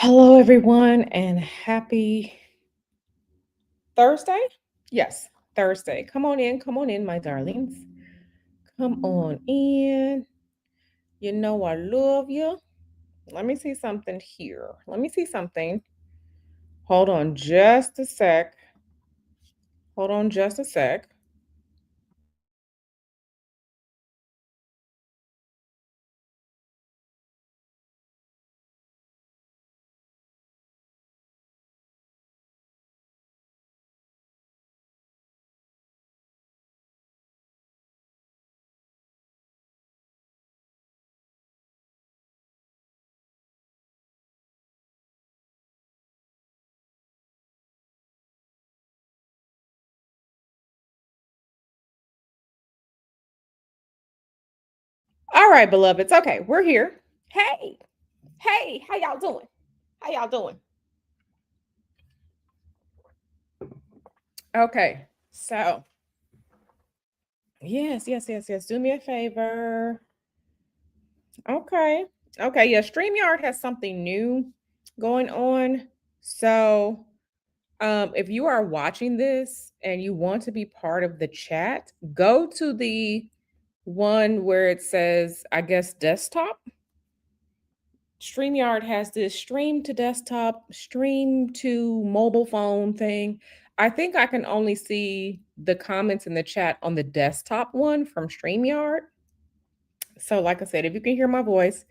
Hello, everyone, and happy Thursday. Yes, Thursday. Come on in, my darlings. Come on in. You know I love you. Let me see something here. Let me see something. Hold on just a sec. Hold on just a sec. All right, beloveds. Okay, we're here. Hey, hey, how y'all doing? How y'all doing? Okay, so yes. Do me a favor. Okay. Okay. Yeah. StreamYard has something new going on. So, if you are watching this and you want to be part of the chat, go to the one where it says, I guess, desktop. StreamYard has this stream to desktop, stream to mobile phone thing. I think I can only see the comments in the chat on the desktop one from StreamYard. So, like I said, if you can hear my voice,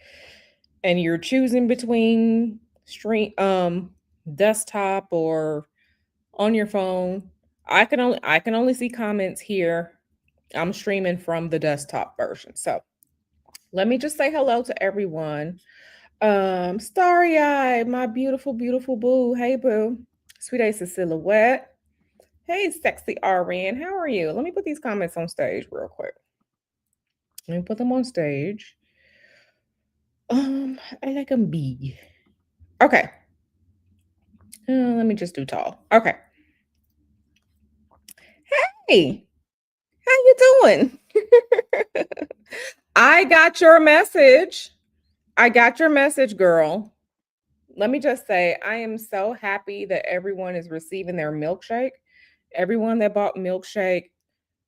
and you're choosing between stream desktop or on your phone, I can only see comments here. I'm streaming from the desktop version. So let me just say hello to everyone. Starry Eye, my beautiful boo. Hey boo. Sweet Ace of Silhouette. Hey, sexy RN. How are you? Let me put these comments on stage real quick. Let me put them on stage. I like them big. Okay. Let me just do tall. Okay. Hey, how you doing? I got your message. I got your message, girl. Let me just say, I am so happy that everyone is receiving their milkshake. Everyone that bought milkshake,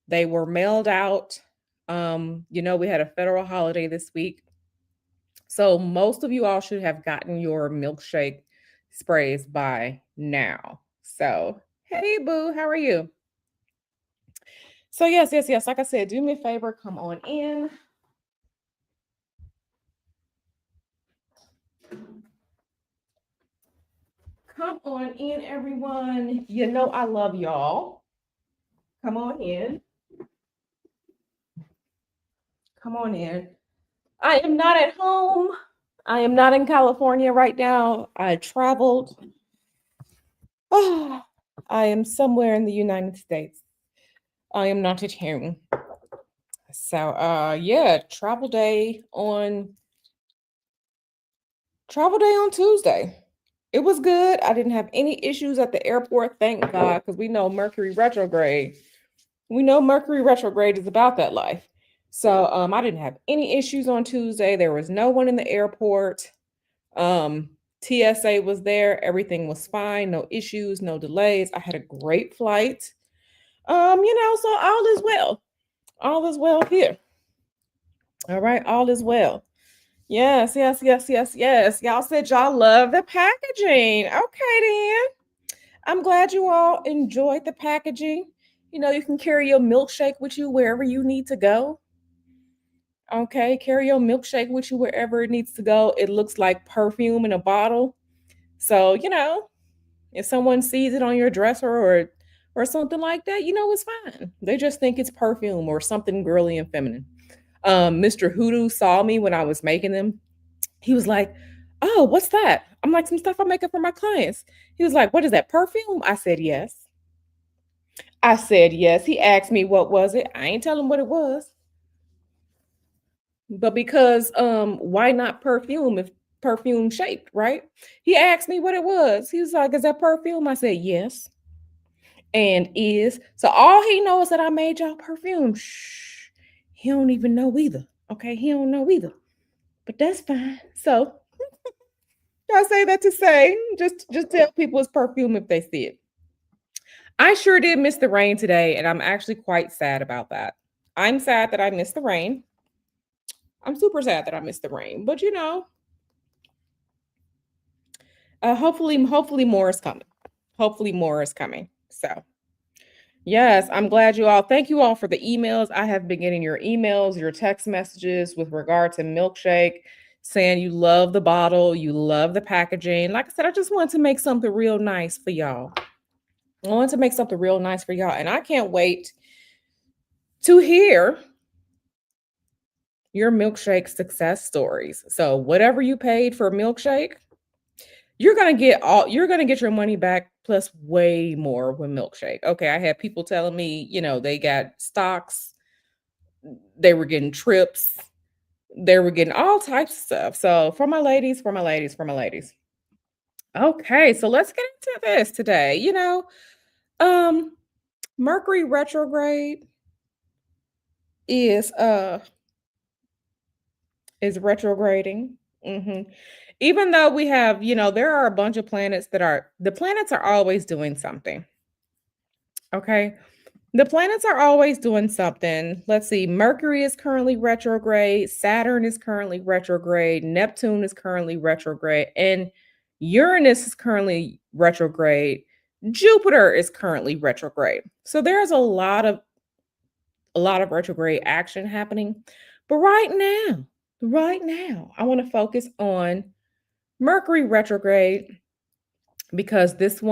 they were mailed out. We had a federal holiday this week. So most of you all should have gotten your milkshake sprays by now. So, hey boo, how are you? So yes. Like I said, do me a favor, come on in. Come on in, everyone. You know I love y'all. Come on in. Come on in. I am not at home. I am not in California right now. I traveled. Oh, I am somewhere in the United States. I am not at home. So yeah, travel day on Tuesday. It was good. I didn't have any issues at the airport, thank God, because we know Mercury retrograde. We know Mercury retrograde is about that life. So I didn't have any issues on Tuesday. There was no one in the airport. Um, TSA was there. Everything was fine. No issues, no delays. I had a great flight. So all is well. All is well here. All right, all is well. Yes. Y'all said y'all love the packaging. Okay, then. I'm glad you all enjoyed the packaging. You can carry your milkshake with you wherever you need to go. Okay, carry your milkshake with you wherever it needs to go. It looks like perfume in a bottle. So, if someone sees it on your dresser or something like that, it's fine. They just think it's perfume or something girly and feminine. Mr. Hoodoo saw me when I was making them. He was like, "Oh, what's that?" I'm like, "Some stuff I make up for my clients." He was like, "What is that, perfume?" I said, "Yes." I said, "Yes." He asked me what was it. I ain't tell him what it was. But because why not perfume if perfume shaped, right? He asked me what it was. He was like, "Is that perfume?" I said, "Yes." And is. So all he knows that I made y'all perfume. Shh. He don't even know either. Okay, he don't know either. But that's fine. So I say that to say, just tell people it's perfume if they see it. I sure did miss the rain today, and I'm actually quite sad about that. I'm sad that I missed the rain. I'm super sad that I missed the rain, but hopefully more is coming. Hopefully more is coming. So yes, I'm glad you all. Thank you all for the emails. I have been getting your emails, your text messages with regard to milkshake, saying you love the bottle, you love the packaging. Like I said, I just wanted to make something real nice for y'all. I wanted to make something real nice for y'all, and I can't wait to hear your milkshake success stories. So whatever you paid for a milkshake, you're gonna get your money back plus way more with milkshake. Okay, I had people telling me, they got stocks, they were getting trips, they were getting all types of stuff. So for my ladies, for my ladies, for my ladies. Okay, so let's get into this today. Um, Mercury retrograde is uh is retrograding. hmm Even though we have, there are a bunch of planets the planets are always doing something. Okay. The planets are always doing something. Let's see. Mercury is currently retrograde. Saturn is currently retrograde. Neptune is currently retrograde. And Uranus is currently retrograde. Jupiter is currently retrograde. So there's a lot of retrograde action happening. But right now, I want to focus on Mercury retrograde because this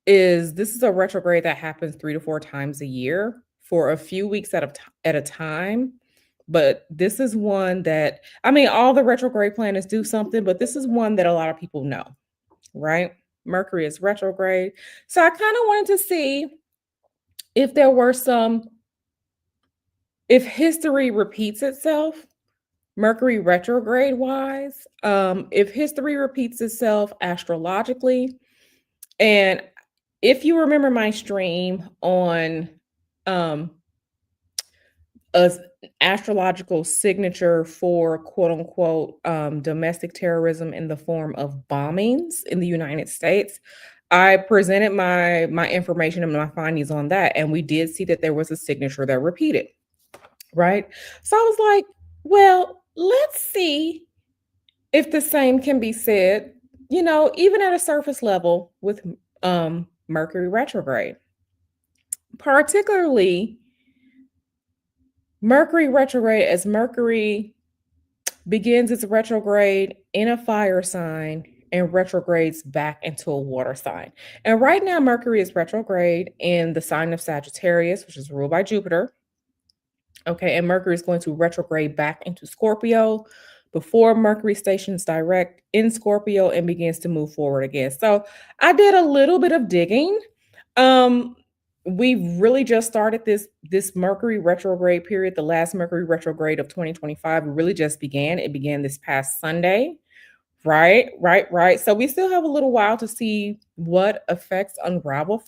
is a retrograde that happens 3 to 4 times a year for a few weeks at a time. But this is one that, I mean, all the retrograde planets do something, but this is one that a lot of people know, right? Mercury is retrograde. So I kind of wanted to see if there were if history repeats itself, Mercury retrograde wise, if history repeats itself astrologically. And if you remember my stream on um a astrological signature for quote unquote domestic terrorism in the form of bombings in the United States, I presented my information and my findings on that, and we did see that there was a signature that repeated, right? So I was like, well, let's see if the same can be said, even at a surface level with Mercury retrograde. Particularly Mercury retrograde, as Mercury begins its retrograde in a fire sign and retrogrades back into a water sign. And right now, Mercury is retrograde in the sign of Sagittarius, which is ruled by Jupiter. Okay, and Mercury is going to retrograde back into Scorpio before Mercury stations direct in Scorpio and begins to move forward again. So I did a little bit of digging. Um, we really just started this Mercury retrograde period. The last Mercury retrograde of 2025 really just began. It began this past Sunday. Right. So we still have a little while to see what effects unravel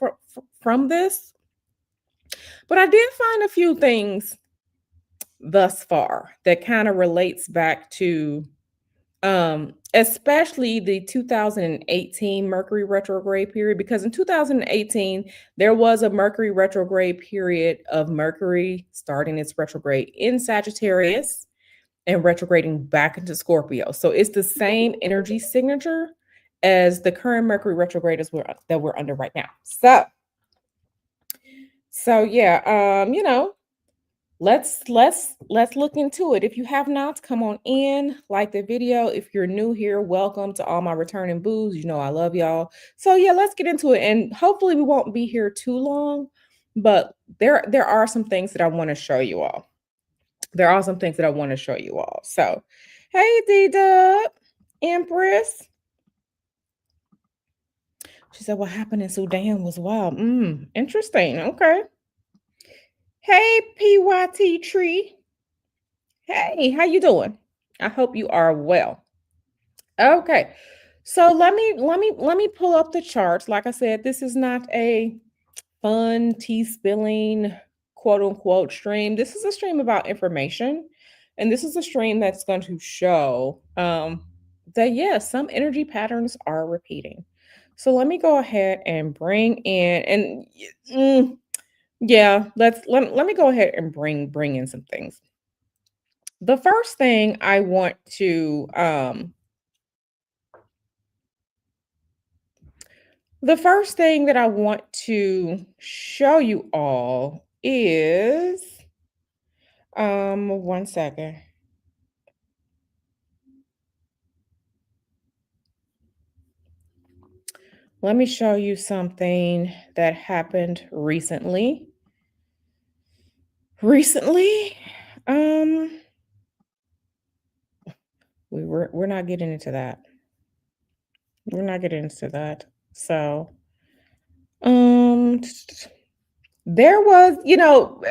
from this. But I did find a few things thus far that kind of relates back to especially the 2018 Mercury retrograde period, because in 2018 there was a Mercury retrograde period of Mercury starting its retrograde in Sagittarius and retrograding back into Scorpio. So it's the same energy signature as the current Mercury retrograde that we're under right now. So yeah, let's look into it. If you have not, come on in, like the video. If you're new here, welcome to all my returning boos. I love y'all. So yeah, let's get into it. And hopefully we won't be here too long, but there are some things that I want to show you all. So hey, D-Dub, Empress. She said what happened in Sudan was wild. Interesting. Okay. Hey, PYT Tree. Hey, how you doing? I hope you are well. Okay. So let me pull up the charts. Like I said, this is not a fun tea spilling quote unquote stream. This is a stream about information. And this is a stream that's going to show that yes, some energy patterns are repeating. So let me go ahead and bring in yeah, let me go ahead and bring in some things. The first thing I want to the first thing that I want to show you all is one second. Let me show you something that happened recently. Recently, um we're not getting into that. We're not getting into that. So, um there was,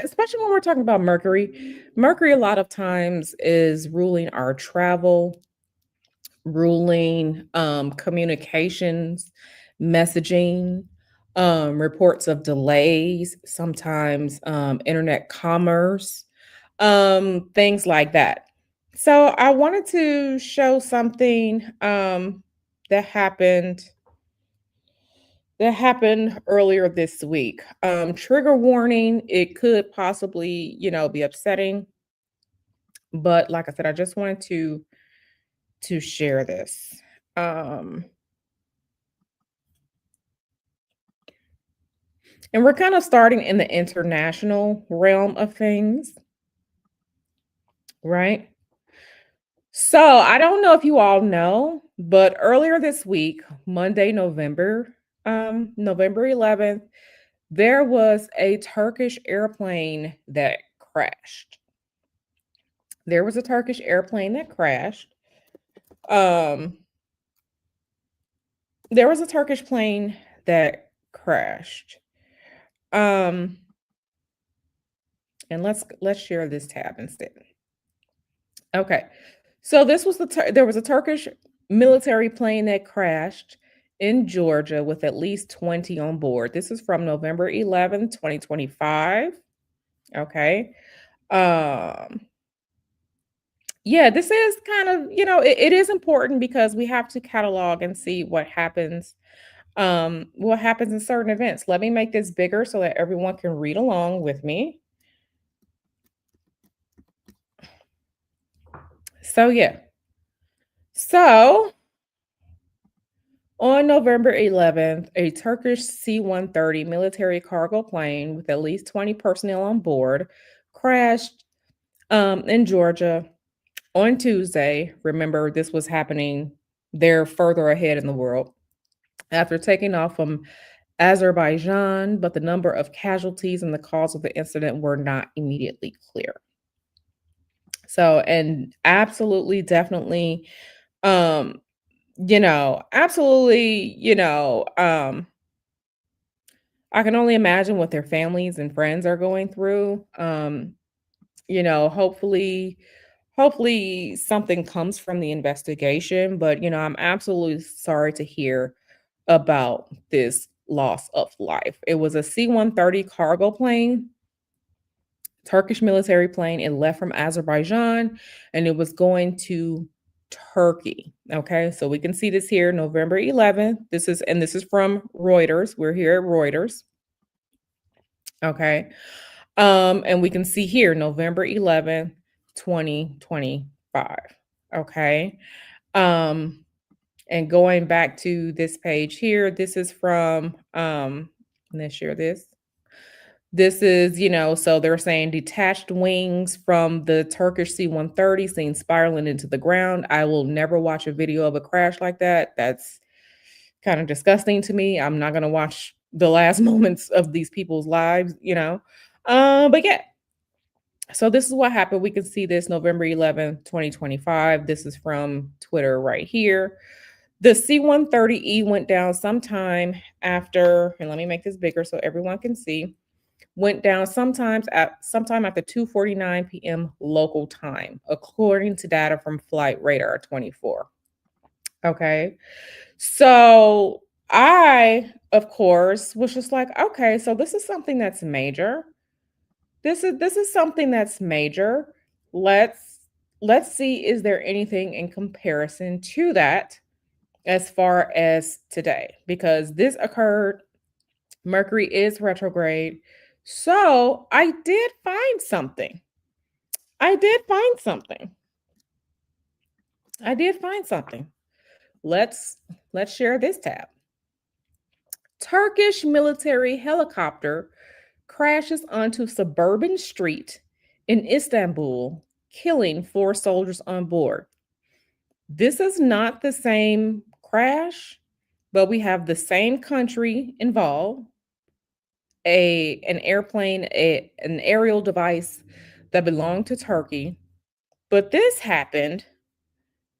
especially when we're talking about Mercury, Mercury a lot of times is ruling our travel, ruling communications, messaging, reports of delays, sometimes internet commerce, things like that. So I wanted to show something that happened earlier this week. Trigger warning, it could possibly, be upsetting, but like I said, I just wanted to share this. Um and we're kind of starting in the international realm of things, right? So, I don't know if you all know, but earlier this week, Monday, November 11th, there was a Turkish airplane that crashed. There was a Turkish airplane that crashed. Um, there was a Turkish plane that crashed. Um, and let's share this tab instead. Okay. So there was a Turkish military plane that crashed in Georgia with at least 20 on board. This is from November 11th, 2025. Okay. Um yeah, this is kind of, it is important because we have to catalog and see what happens in certain events. Let me make this bigger so that everyone can read along with me. So yeah. So on November 11th, a Turkish C-130 military cargo plane with at least 20 personnel on board crashed in Georgia on Tuesday. Remember, this was happening there further ahead in the world after taking off from Azerbaijan, but the number of casualties and the cause of the incident were not immediately clear. So, and absolutely, definitely, um, absolutely, I can only imagine what their families and friends are going through. Hopefully something comes from the investigation, but I'm absolutely sorry to hear about this loss of life. It was a C-130 cargo plane, Turkish military plane. It left from Azerbaijan and it was going to Turkey. Okay? So we can see this here November 11th. This is from Reuters. We're here at Reuters. Okay. And we can see here November 11th, 2025. Okay. Um, and going back to this page here, this is from let's share this. This is, so they're saying detached wings from the Turkish C-130 seen spiraling into the ground. I will never watch a video of a crash like that. That's kind of disgusting to me. I'm not going to watch the last moments of these people's lives. But yeah, so this is what happened. We can see this November 11th, 2025. This is from Twitter right here. The C-130E went down sometime after, and let me make this bigger so everyone can see. Went down sometime after 2:49 p.m. local time, according to data from Flight Radar 24. Okay. So I, of course, was just like, okay, so this is something that's major. This is something that's major. Let's let's see, is there anything in comparison to that as far as today? Because this occurred, Mercury is retrograde. So I did find something. I did find something. I did find something. Let's let's share this tab. Turkish military helicopter crashes onto suburban street in Istanbul, killing 4 soldiers on board. This is not the same crash, but we have the same country involved, an airplane, an aerial device that belonged to Turkey. But this happened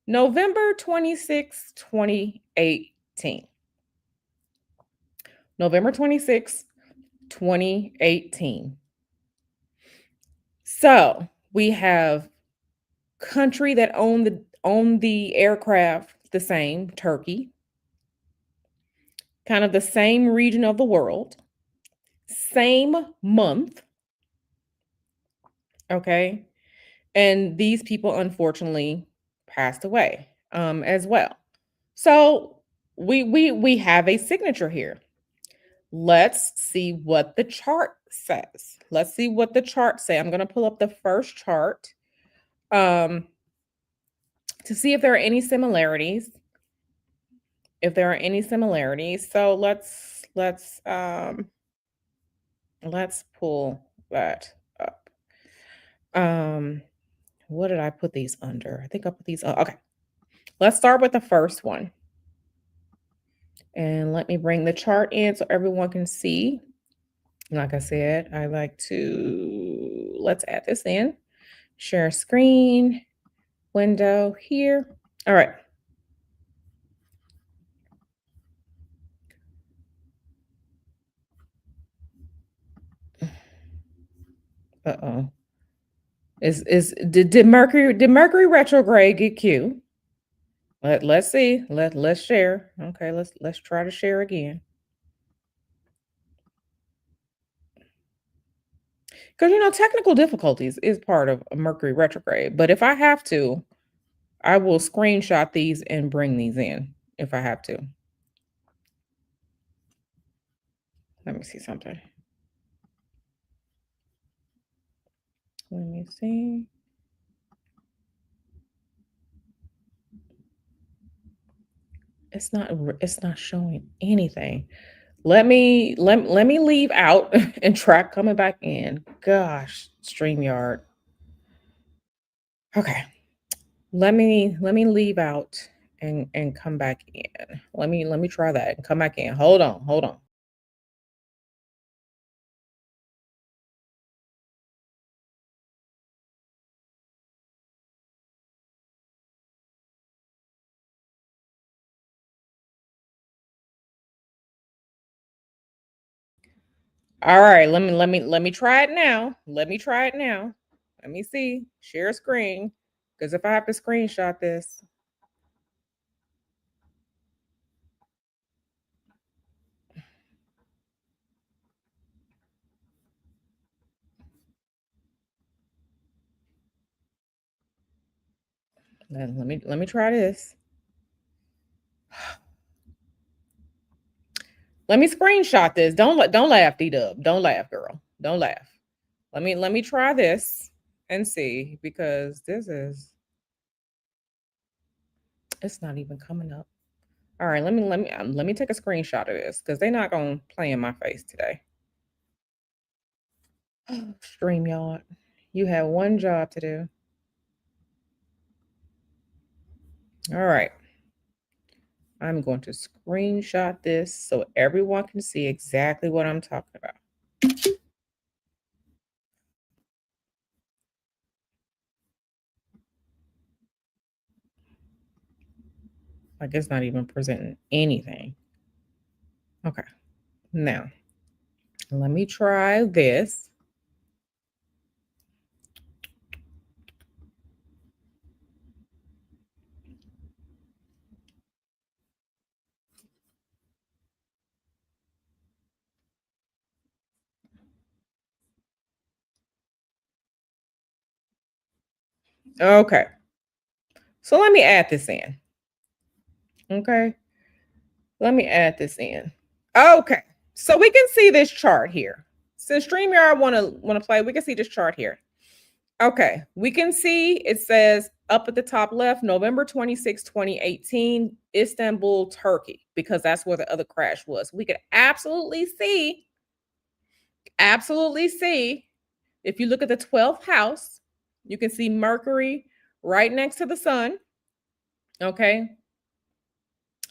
November 26, 2018. November 26, 2018. So we have country that owned the aircraft, the same, Turkey, kind of the same region of the world, same month, okay? And these people unfortunately passed away as well. So we have a signature here. Let's see what the chart says. Let's see what the chart say. I'm going to pull up the first chart um to see if there are any similarities. If there are any similarities. So let's pull that up. Um what did I put these under? I think I put these okay. Let's start with the first one. And let me bring the chart in so everyone can see. Like I said, I like to let's add this in. Share screen window here. All right. Uh-oh. Did Mercury retrograde get Q? Let's see. Let's share. Okay, let's try to share again. Because technical difficulties is part of a Mercury retrograde. But if I have to, I will screenshot these and bring these in if I have to. Let me see something. Let me see. It's not showing anything. Let me leave out and try coming back in. Gosh, StreamYard. Okay. Let me leave out and come back in. Let me try that and come back in. Hold on, hold on. All right, let me try it now. Let me try it now. Let me see. Share screen. Because if I have to screenshot this, then let me try this. Let me screenshot this. Don't laugh, D-Dub. Don't laugh, girl. Don't laugh. Let me try this and see because this is it's not even coming up. All right, let me take a screenshot of this because they're not gonna play in my face today. StreamYard, you have one job to do. All right, I'm going to screenshot this so everyone can see exactly what I'm talking about. Like it's not even presenting anything. Okay, now let me try this. Okay. So let me add this in. Okay. Let me add this in. Okay. So we can see this chart here. Since StreamYard wanna play, we can see this chart here. Okay. We can see it says up at the top left, November 26, 2018, Istanbul, Turkey, because that's where the other crash was. We could absolutely see, if you look at the 12th house, you can see Mercury right next to the sun. Okay.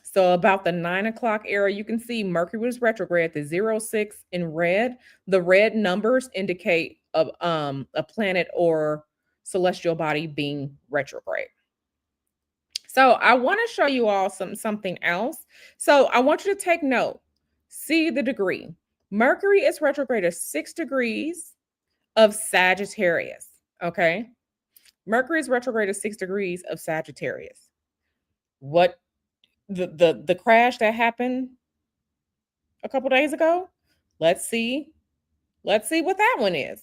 So about the 9 o'clock era, you can see Mercury was retrograde, the 06 in red. The red numbers indicate a planet or celestial body being retrograde. So I want to show you all something else. So I want you to take note. See the degree. Mercury is retrograde at 6 degrees of Sagittarius. Okay. Mercury is retrograde at 6 degrees of Sagittarius. What the crash that happened a couple days ago. Let's see. Let's see what that one is.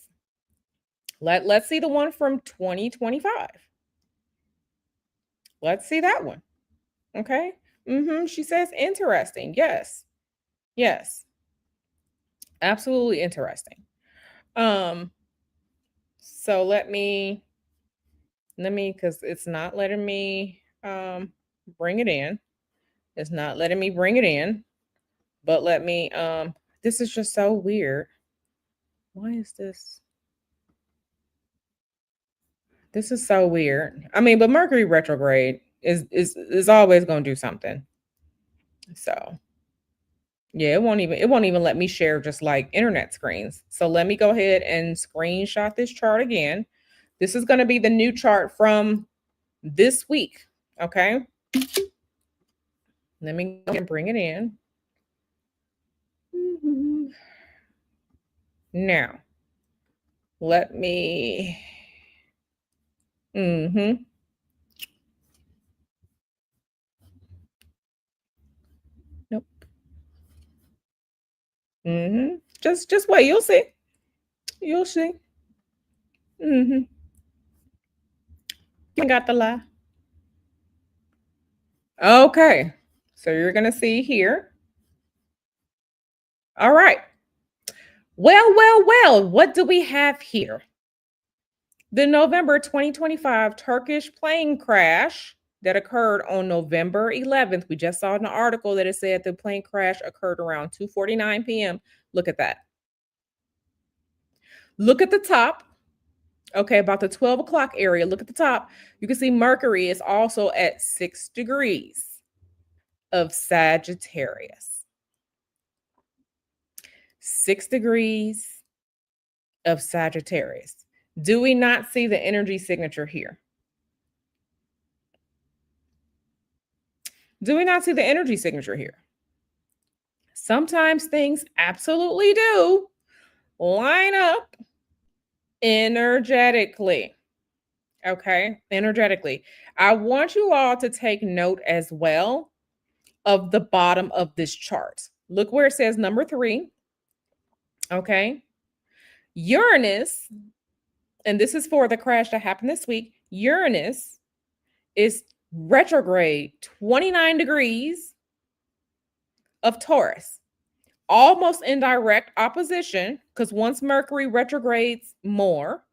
Let's see the one from 2025. Let's see that one. Okay. She says interesting. Yes. Yes. Absolutely interesting. Um, so let me because it's not letting me bring it in. It's not letting me bring it in, but let me this is just so weird. Why is this? This is so weird. I mean, but Mercury retrograde is always going to do something. So, yeah, it won't even let me share just like internet screens. So, let me go ahead and screenshot this chart again. This is going to be the new chart from this week, okay? Let me go and bring it in. Mhm. Now, let me mhm. Nope. Mhm. Just wait, you'll see. You'll see. Mhm. You got the lie. Okay. So you're going to see here. All right. Well. What do we have here? The November 2025 Turkish plane crash that occurred on November 11th. We just saw in the article that it said the plane crash occurred around 2:49 p.m. Look at that. Look at the top. Okay, about the 12 o'clock area. Look at the top. You can see Mercury is also at 6 degrees of Sagittarius. 6 degrees of Sagittarius. Do we not see the energy signature here? Do we not see the energy signature here? Sometimes things absolutely do line up energetically. Okay, energetically. I want you all to take note as well of the bottom of this chart. Look where it says number 3. Okay, Uranus, and this is for the crash that happened this week. Uranus is retrograde 29 degrees of Taurus, almost in direct opposition, because once Mercury retrogrades more,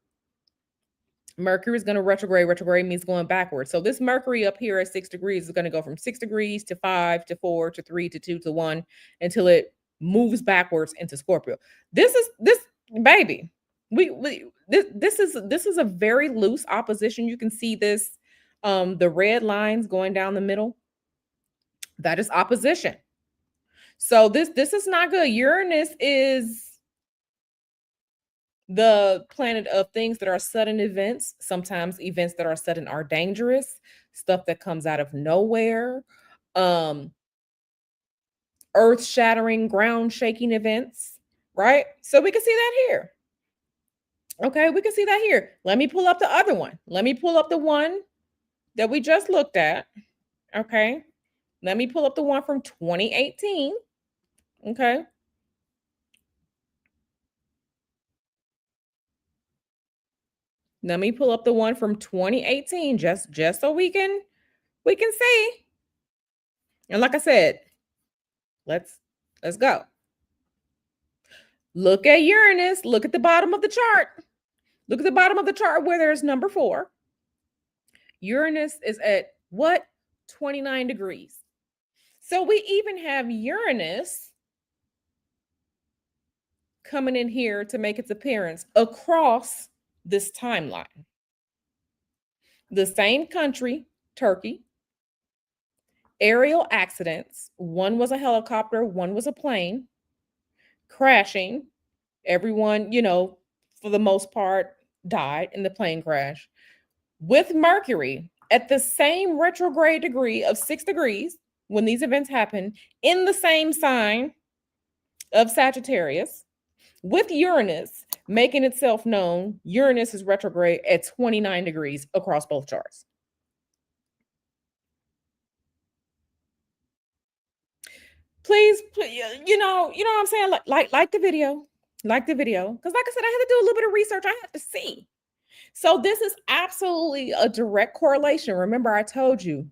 Mercury is going to retrograde. Retrograde means going backwards. So this Mercury up here at 6 degrees is going to go from 6 degrees to 5 to 4 to 3 to 2 to 1 until it moves backwards into Scorpio. This baby. This is a very loose opposition. You can see this the red lines going down the middle. That is opposition. So this is not good. Uranus is the planet of things that are sudden events. Sometimes events that are sudden are dangerous, stuff that comes out of nowhere, um, earth-shattering, ground-shaking events, right? So we can see that here. Okay, we can see that here. Let me pull up the other one. Let me pull up the one that we just looked at. Okay. Let me pull up the one from 2018. Okay. Let me pull up the one from 2018 just so we can see. And like I said, let's let's go. Look at Uranus. Look at the bottom of the chart. Look at the bottom of the chart where there's number 4. Uranus is at what? 29 degrees. So we even have Uranus coming in here to make its appearance across this timeline. The same country, Turkey, aerial accidents. One was a helicopter, one was a plane crashing. Everyone, for the most part, died in the plane crash. With Mercury at the same retrograde degree of 6 degrees when these events happen, in the same sign of Sagittarius, with Uranus making itself known. Uranus is retrograde at 29 degrees across both charts. Please, what I'm saying? Like the video. Like the video. Because like I said, I had to do a little bit of research. I had to see. So this is absolutely a direct correlation. Remember, I told you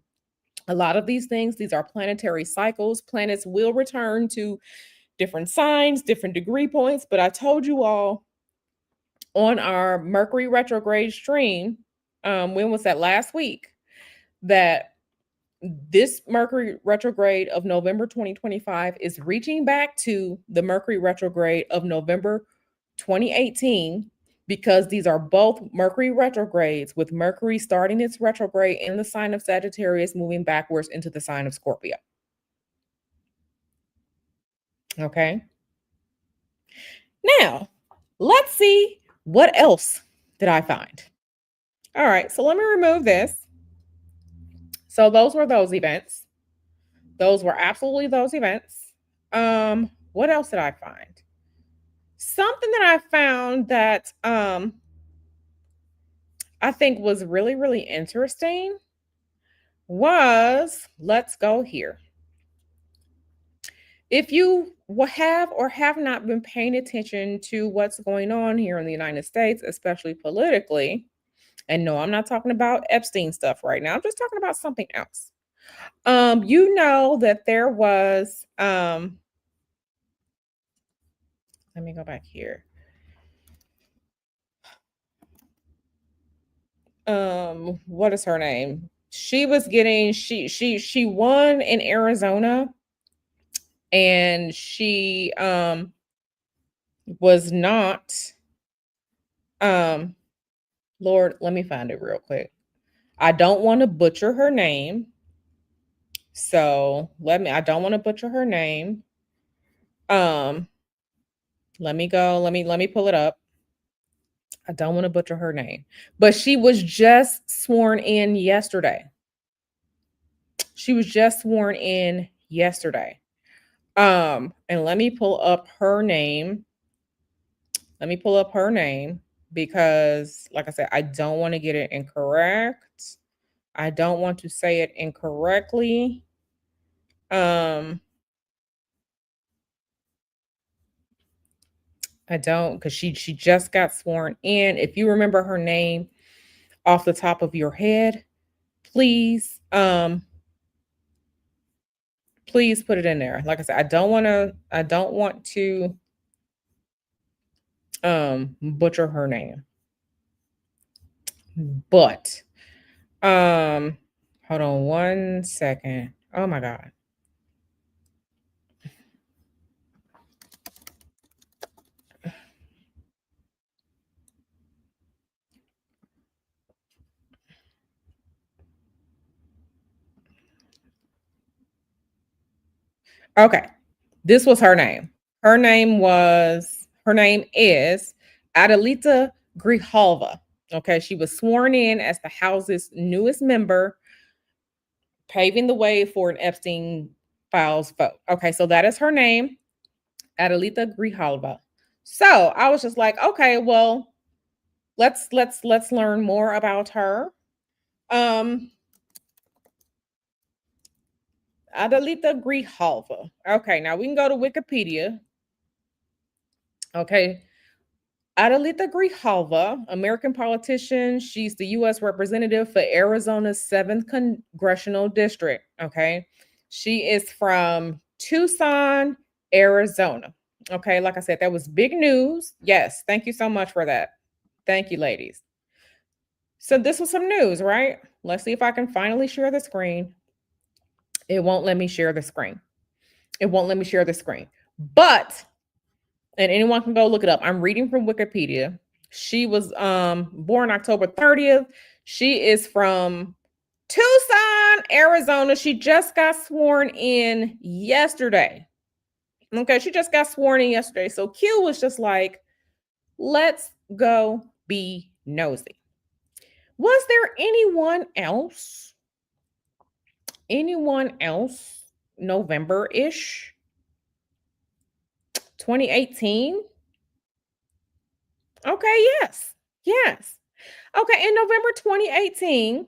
a lot of these things, these are planetary cycles. Planets will return to different signs, different degree points. But I told you all on our Mercury retrograde stream, when was that? Last week, that this Mercury retrograde of November 2025 is reaching back to the Mercury retrograde of November 2018, because these are both Mercury retrogrades, with Mercury starting its retrograde in the sign of Sagittarius, moving backwards into the sign of Scorpio. Okay. Now, let's see what else did I find. All right, so let me remove this. So those were those events. Those were absolutely those events. What else did I find? Something that I found that I think was really, really interesting was, let's go here. If you have or have not been paying attention to what's going on here in the United States, especially politically, and no, I'm not talking about Epstein stuff right now. I'm just talking about something else. You know that there was let me go back here. What is her name? She was getting she won in Arizona, and she was not Lord, let me find it real quick. I don't want to butcher her name. So, I don't want to butcher her name. Um let me go. Let me pull it up. I don't want to butcher her name. But she was just sworn in yesterday. She was just sworn in yesterday. And let me pull up her name. Let me pull up her name, because, like I said, I don't want to get it incorrect. I don't want to say it incorrectly. I don't, because she just got sworn in. If you remember her name off the top of your head, please, please put it in there. Like I said, I don't want to butcher her name. But hold on one second. Oh my God. Okay. This was her name. Her name is Adelita Grijalva. Okay. She was sworn in as the House's newest member, paving the way for an Epstein files vote. Okay. So that is her name, Adelita Grijalva. So I was just like, okay, well, let's learn more about her. Adelita Grijalva. Okay, now we can go to Wikipedia. Okay. Adelita Grijalva, American politician. She's the U.S. representative for Arizona's 7th Congressional District. Okay. She is from Tucson, Arizona. Okay. Like I said, that was big news. Yes. Thank you so much for that. Thank you, ladies. So, this was some news, right? Let's see if I can finally share the screen. It won't let me share the screen. It won't let me share the screen. But and anyone can go look it up. I'm reading from Wikipedia. She was born October 30th. She is from Tucson, Arizona. She just got sworn in yesterday. Okay, she just got sworn in yesterday. So Q was just like, let's go be nosy. Was there anyone else? Anyone else November-ish? 2018? Okay, yes. Yes. Okay, in November 2018,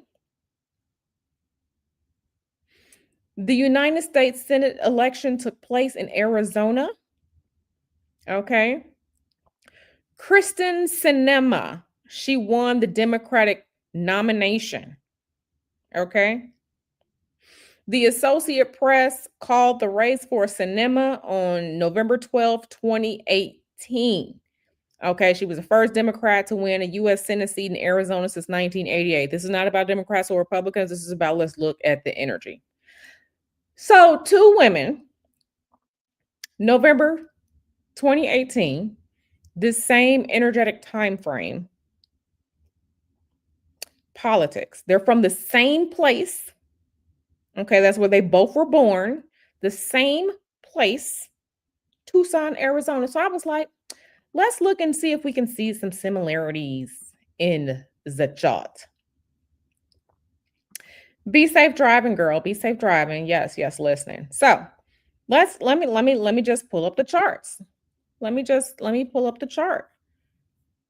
the United States Senate election took place in Arizona. Okay. Kristen Sinema, she won the Democratic nomination. Okay. The Associate Press called the race for Sinema on November 12th, 2018. Okay, she was the first Democrat to win a U.S. Senate seat in Arizona since 1988. This is not about Democrats or Republicans. This is about let's look at the energy. So, two women, November 2018, this same energetic time frame, politics. They're from the same place. Okay, that's where they both were born, the same place, Tucson, Arizona. So I was like, let's look and see if we can see some similarities in the chart. Be safe driving, girl. Be safe driving. Yes, yes, listening. So let me just pull up the charts. Let me pull up the chart.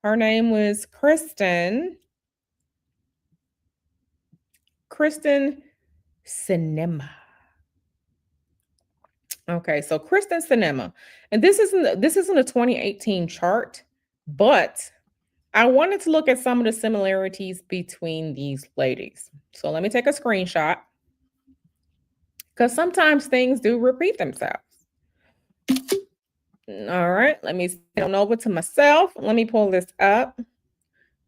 Her name was Kristen Sinema. Okay, so Kristen Sinema, and this isn't a 2018 chart, but I wanted to look at some of the similarities between these ladies. So let me take a screenshot because sometimes things do repeat themselves. All right, let me send on over to myself. Let me pull this up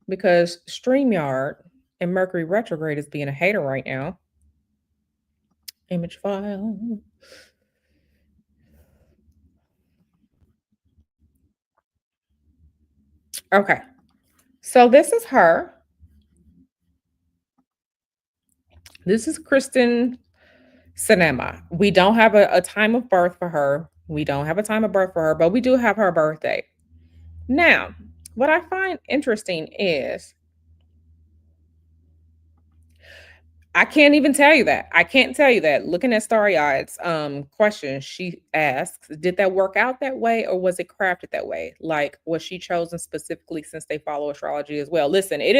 because StreamYard and Mercury retrograde is being a hater right now. Image file. Okay, so this is her. This is Kristen Sinema. We don't have a time of birth for her. We don't have a time of birth for her, but we do have her birthday. Now, what I find interesting is I can't even tell you that. I can't tell you that. Looking at Starry Eyed's question, she asks, did that work out that way or was it crafted that way? Like, was she chosen specifically since they follow astrology as well? Listen, it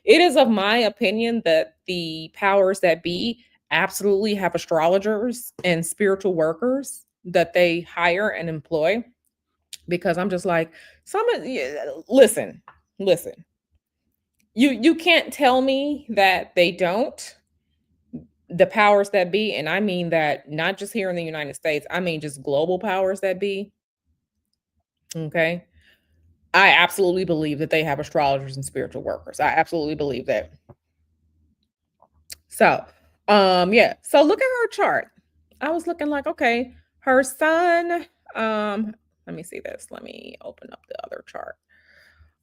is of my opinion that the powers that be absolutely have astrologers and spiritual workers that they hire and employ because I'm just like, listen. You can't tell me that they don't, the powers that be, and I mean that not just here in the United States, I mean just global powers that be. Okay. I absolutely believe that they have astrologers and spiritual workers. I absolutely believe that. So, yeah. So look at her chart. I was looking like, okay, her son, let me see this. Let me open up the other chart.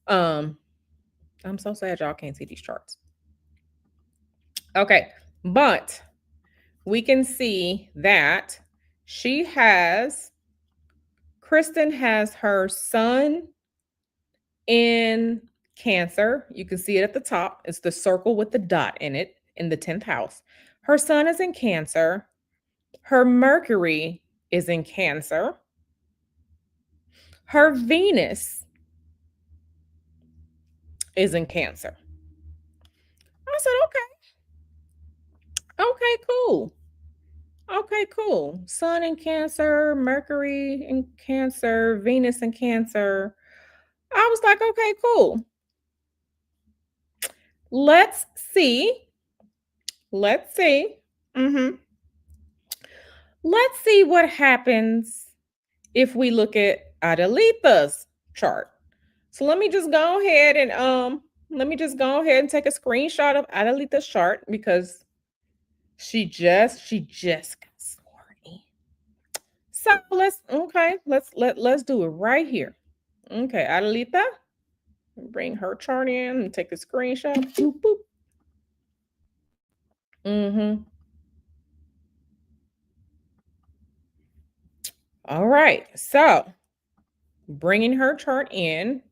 Um, I'm so sad y'all can't see these charts. Okay, but we can see that Kristen has her sun in Cancer. You can see it at the top. It's the circle with the dot in it in the 10th house. Her sun is in Cancer. Her Mercury is in Cancer. Her Venus is in Cancer. I said, okay, okay, cool. Okay, cool. Sun in Cancer, Mercury in Cancer, Venus in Cancer. I was like, okay, cool. Let's see. Let's see. hmm Let's see what happens if we look at Adelita's chart. So let me just go ahead and take a screenshot of Adelita's chart because she just got sworn in. So let's do it right here. Okay, Adelita, bring her chart in and take a screenshot. Boop, boop. Mm-hmm. All right. So bringing her chart in.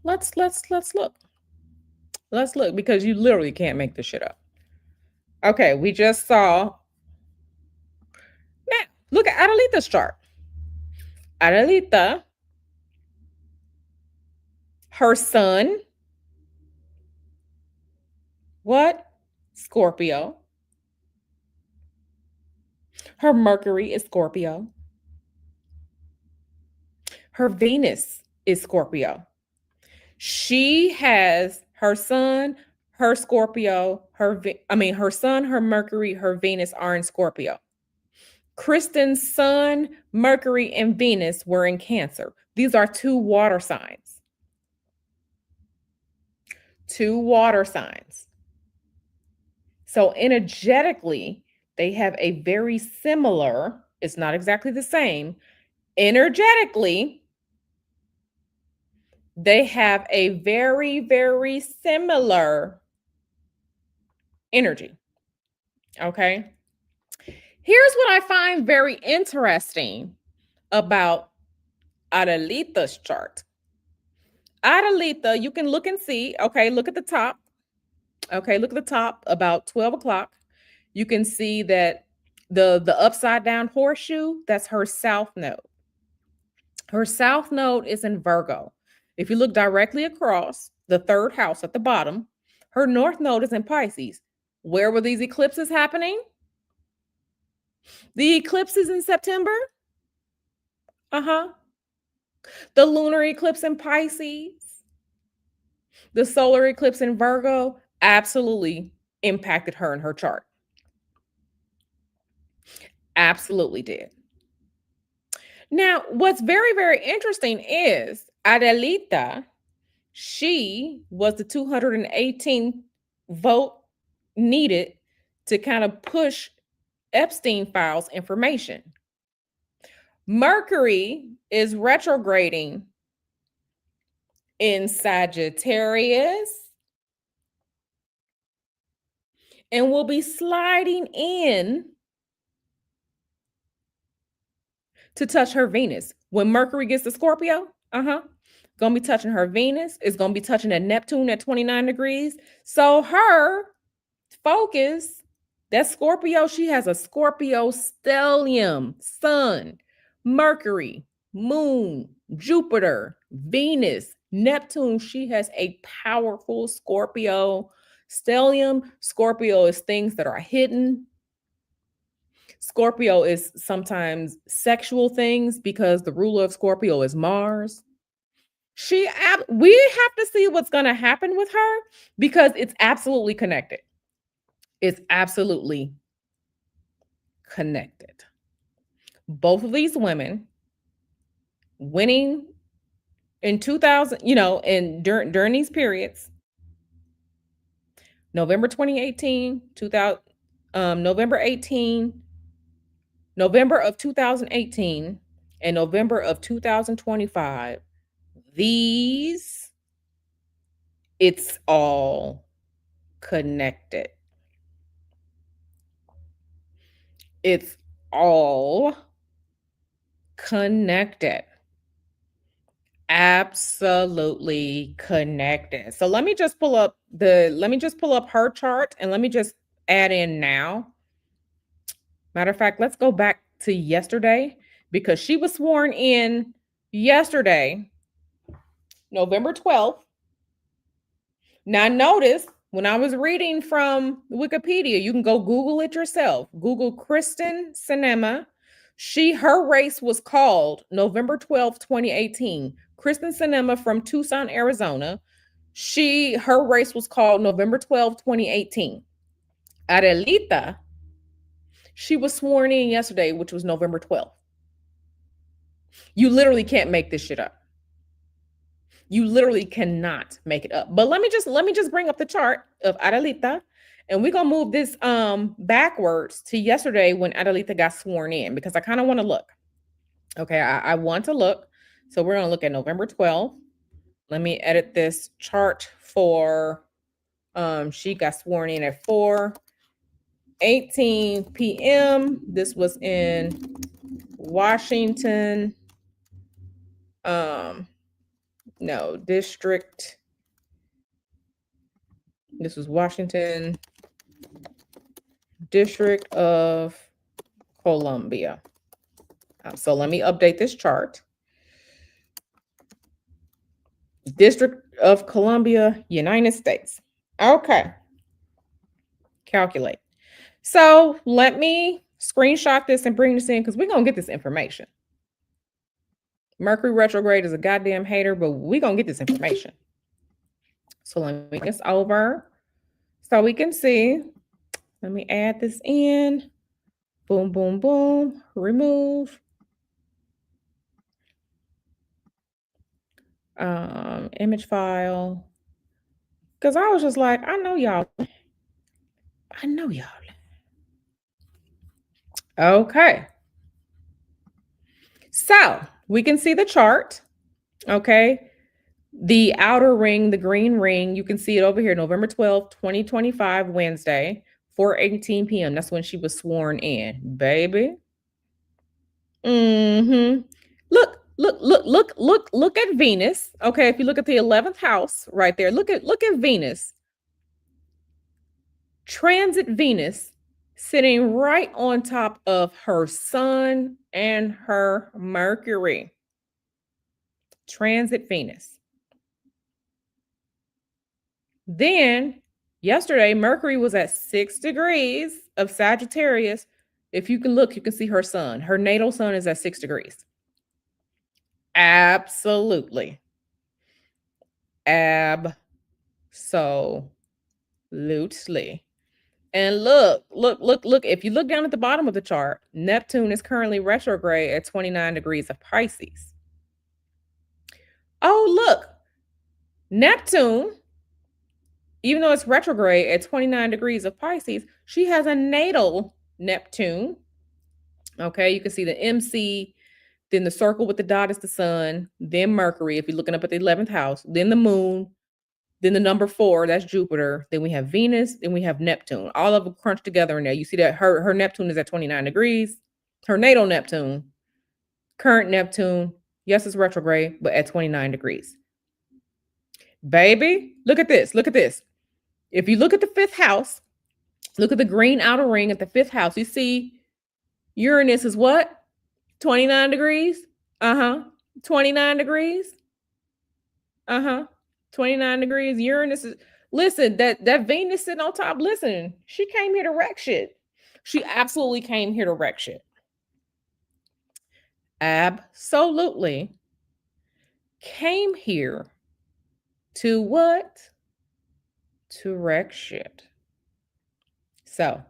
Let's look. Let's look because you literally can't make this shit up. Okay, we just saw. Now look at Adelita's chart. Adelita, her sun, what? Scorpio. Her Mercury is Scorpio. Her Venus is Scorpio. She has her sun, her Scorpio, her sun, her Mercury, her Venus are in Scorpio. Kristen's sun, Mercury, and Venus were in Cancer. These are two water signs. Two water signs. So energetically, they have a very similar, it's not exactly the same. Energetically, they have a very, very similar energy. Okay. Here's what I find very interesting about Adelita's chart. Adelita, you can look and see, okay, look at the top. Okay, look at the top about 12 o'clock. You can see that the upside down horseshoe, that's her south node. Her south node is in Virgo. If you look directly across the third house at the bottom, her north node is in Pisces. Where were these eclipses happening? The eclipses in September? Uh-huh. The lunar eclipse in Pisces, the solar eclipse in Virgo absolutely impacted her in her chart. Absolutely did. Now, what's very, very interesting is Adelita, she was the 218th vote needed to kind of push Epstein files information. Mercury is retrograding in Sagittarius and will be sliding in to touch her Venus. When Mercury gets to Scorpio, gonna be touching her Venus. It's gonna be touching at Neptune at 29 degrees. So her focus, that Scorpio, she has a Scorpio stellium, Sun, Mercury, Moon, Jupiter, Venus, Neptune. She has a powerful Scorpio stellium. Scorpio is things that are hidden. Scorpio is sometimes sexual things because the ruler of Scorpio is Mars. We have to see what's going to happen with her because it's absolutely connected. It's absolutely connected. Both of these women winning in 2000, and during these periods, November 2018, 2000, November 18, November of 2018, and November of 2025, these, it's all connected. It's all connected. Absolutely connected. So let me just pull up her chart and let me just add in now. Matter of fact, let's go back to yesterday because she was sworn in yesterday, November 12th. Now, notice when I was reading from Wikipedia, you can go Google it yourself. Google Kristen Cinema. Her race was called November 12th, 2018. Kristen Sinema from Tucson, Arizona. Her race was called November 12th, 2018. Adelita, she was sworn in yesterday, which was November 12th. You literally can't make this shit up. You literally cannot make it up. But let me just bring up the chart of Adelita, and we're gonna move this backwards to yesterday when Adelita got sworn in because I kind of want to look. Okay, I want to look. So we're gonna look at November 12th. Let me edit this chart for she got sworn in at 4:18 p.m. This was in Washington. No, district. This was Washington, District of Columbia. So let me update this chart. District of Columbia, United States. Okay. Calculate. So let me screenshot this and bring this in because we're going to get this information. Mercury retrograde is a goddamn hater, but we're going to get this information. So let me make this over so we can see. Let me add this in. Boom, boom, boom. Remove. Image file. Because I was just like, I know y'all. Okay. So we can see the chart. Okay. The outer ring, the green ring, you can see it over here, November 12th, 2025, Wednesday, 4:18 p.m. That's when she was sworn in, baby. Mm-hmm. Look at Venus. Okay, if you look at the 11th house right there, look at Venus. Transit Venus sitting right on top of her sun and her Mercury. Transit Venus. Then yesterday, Mercury was at 6 degrees of Sagittarius. If you can look, you can see her sun. Her natal sun is at 6 degrees. Absolutely. Absolutely. And look. If you look down at the bottom of the chart, Neptune is currently retrograde at 29 degrees of Pisces. Oh, look. Neptune, even though it's retrograde at 29 degrees of Pisces, she has a natal Neptune. Okay, you can see the MC, then the circle with the dot is the sun, then Mercury, if you're looking up at the 11th house, then the moon, then the number 4, that's Jupiter, then we have Venus, then we have Neptune. All of them crunched together in there. You see that her Neptune is at 29 degrees, her natal Neptune, current Neptune, yes, it's retrograde, but at 29 degrees. Baby, look at this. If you look at the 5th house, look at the green outer ring at the 5th house, you see Uranus is what? 29 degrees? 29 degrees? 29 degrees. Uranus is, listen, that Venus sitting on top, listen, she came here to wreck shit. She absolutely came here to wreck shit. Absolutely came here to what? To wreck shit. So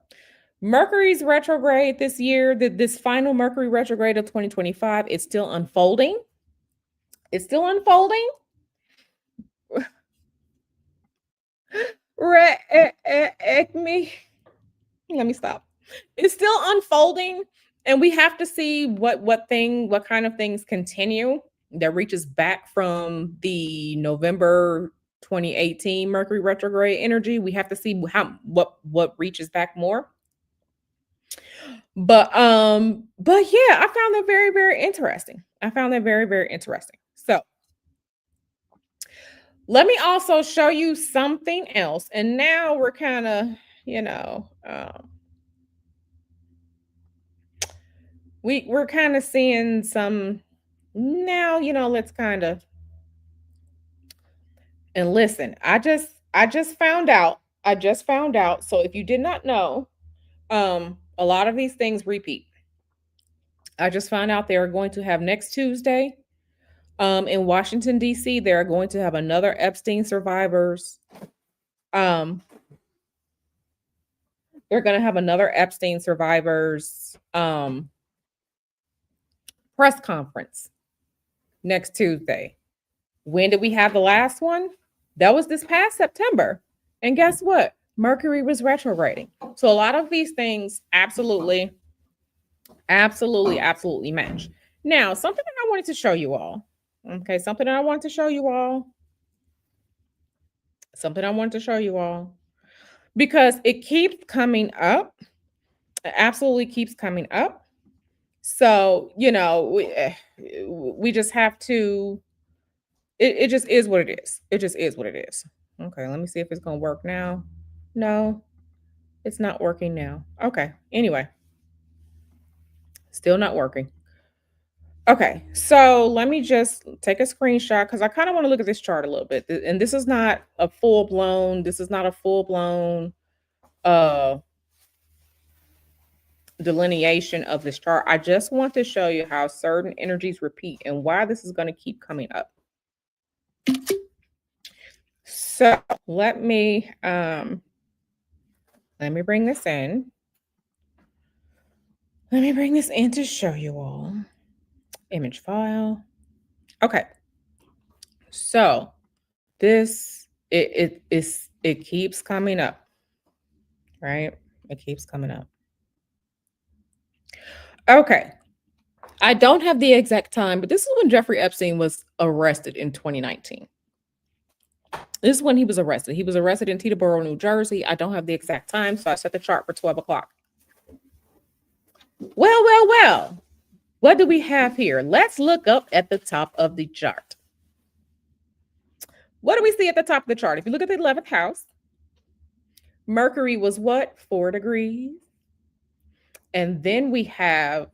Mercury's retrograde this year, this final Mercury retrograde of 2025, it's still unfolding. It's still unfolding. Let me stop. It's still unfolding, and we have to see what kind of things continue that reaches back from the November 2018 Mercury retrograde energy. We have to see what reaches back more. But yeah, I found that very, very interesting. So let me also show you something else. And now we're kind of, we're kind of seeing some now, let's kind of, and listen, I just found out. So if you did not know, a lot of these things repeat. I just found out they are going to have next Tuesday in Washington, D.C., they are going to have another Epstein survivors. Um, they're going to have another Epstein survivors press conference next Tuesday. When did we have the last one? That was this past September. And guess what? Mercury was retrograding. So a lot of these things absolutely, absolutely, absolutely match. Now, something that I wanted to show you all. Okay, something that I want to show you all. Something I want to show you all. Because it keeps coming up. It absolutely keeps coming up. So, we just have to, it just is what it is. It just is what it is. Okay, let me see if it's going to work now. No, it's not working now. Okay, anyway, still not working. Okay, so let me just take a screenshot because I kind of want to look at this chart a little bit. And this is not a full blown uh delineation of this chart. I just want to show you how certain energies repeat and why this is going to keep coming up. So let me bring this in. Let me bring this in to show you all. Image file. Okay. So it keeps coming up, right? It keeps coming up. Okay. I don't have the exact time, but this is when Jeffrey Epstein was arrested in 2019. This is when he was arrested. He was arrested in Teterboro, New Jersey. I don't have the exact time, so I set the chart for 12 o'clock. Well. What do we have here? Let's look up at the top of the chart. What do we see at the top of the chart? If you look at the 11th house, Mercury was what? 4 degrees. And then we have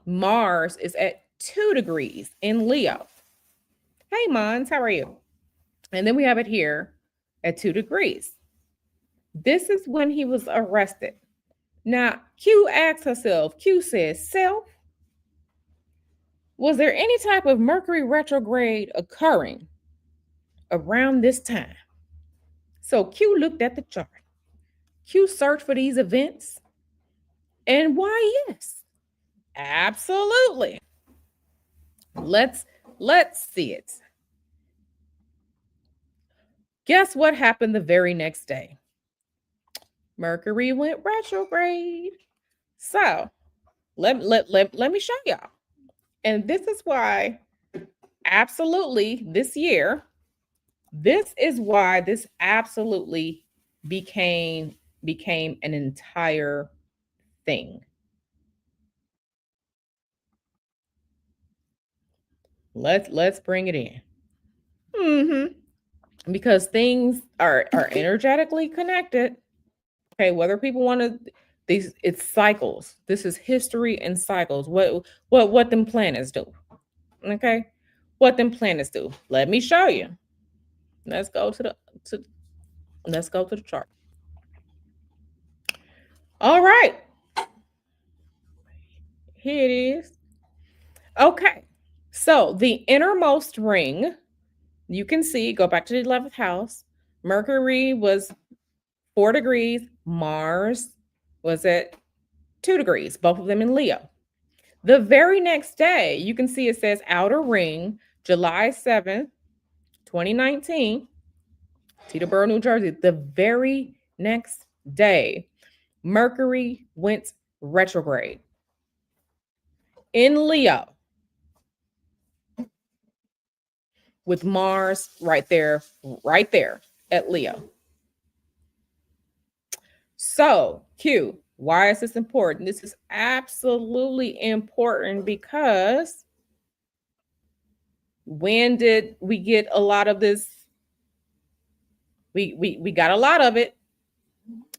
Mars is at 2 degrees in Leo. Hey, Mons, how are you? And then we have it here at 2 degrees. This is when he was arrested. Now, Q asks herself, Q says, self, was there any type of Mercury retrograde occurring around this time? So Q looked at the chart. Q searched for these events. And why, yes, absolutely. Let's see it. Guess what happened the very next day? Mercury went retrograde. So let me show y'all. And this is why absolutely this year, this is why this absolutely became an entire thing. Let's bring it in. Because things are energetically connected. Okay, whether people want to it's cycles. This is history and cycles. What them planets do. Okay? What them planets do. Let me show you. Let's go to the chart. All right. Here it is. Okay. So the innermost ring, you can see, go back to the 11th house. Mercury was 4 degrees. Mars was at 2 degrees, both of them in Leo. The very next day, you can see it says outer ring, July 7th, 2019, Teterboro, New Jersey. The very next day, Mercury went retrograde in Leo with Mars right there at Leo. So, Q, why is this important? This is absolutely important because when did we get a lot of this? We got a lot of it.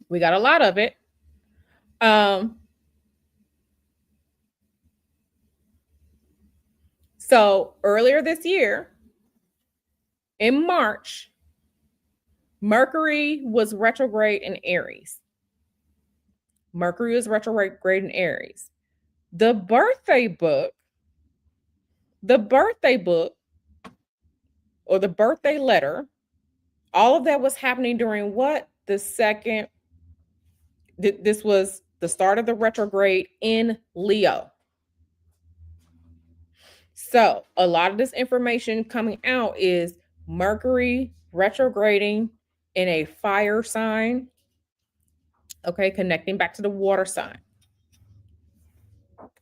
We got a lot of it. So earlier this year, in March, Mercury was retrograde in Aries. Mercury was retrograde in Aries. The birthday book, the birthday book or the birthday letter, all of that was happening during what? The second, this was the start of the retrograde in Leo. So a lot of this information coming out is Mercury retrograding in a fire sign. Okay, connecting back to the water sign.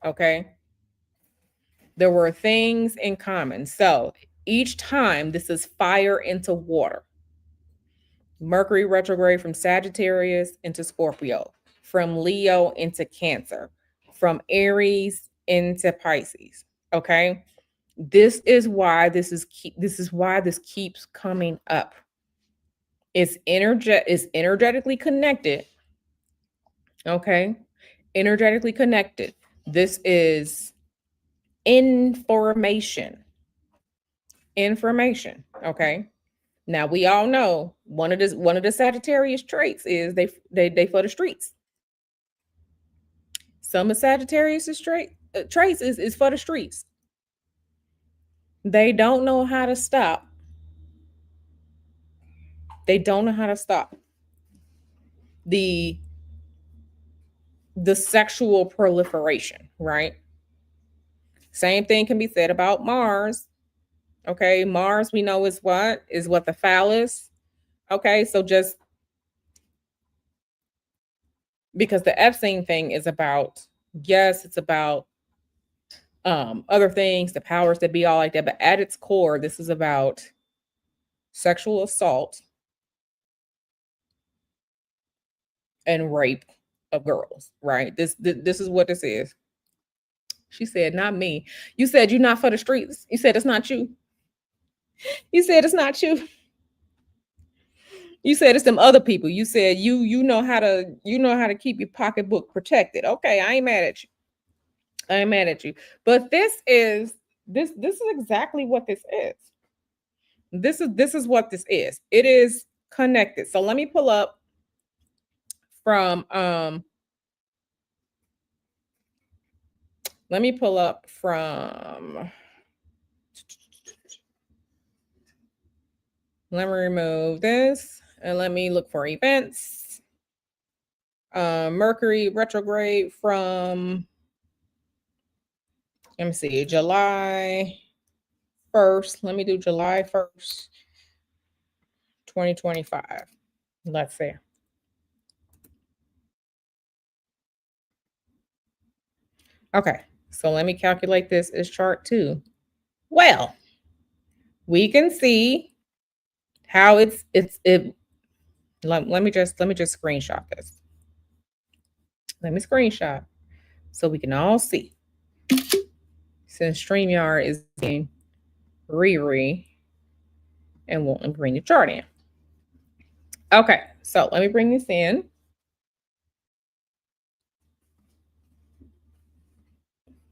Okay. There were things in common. So each time this is fire into water. Mercury retrograde from Sagittarius into Scorpio, from Leo into Cancer, from Aries into Pisces. Okay. This is why this keeps coming up. It's energetically connected. Okay. Energetically connected. This is information. Information. Okay. Now we all know one of the Sagittarius traits is they for the streets. Some of Sagittarius traits is for the streets. They don't know how to stop. They don't know how to stop the sexual proliferation, right? Same thing can be said about Mars. Okay, Mars we know is what? Is what the phallus. Okay, so just because the Epstein thing is about, yes, it's about other things, the powers that be, all like that, but at its core, this is about sexual assault and rape of girls, right? This is what this is. She said, not me. You said you're not for the streets. You said it's not you. You said it's not you. You said it's them other people. You said you know how to keep your pocketbook protected. Okay, I ain't mad at you. I ain't mad at you. But this is exactly what this is. This is what this is. It is connected. So let me pull up from let me pull up from let me remove this and let me look for events. Mercury retrograde from, let me see, July 1st. Let me do July 1st, 2025. Let's see. Okay, so let me calculate this as chart 2. Well, we can see how let me just screenshot this. Let me screenshot so we can all see. Since StreamYard is being Riri and won't bring the chart in. Okay, so let me bring this in.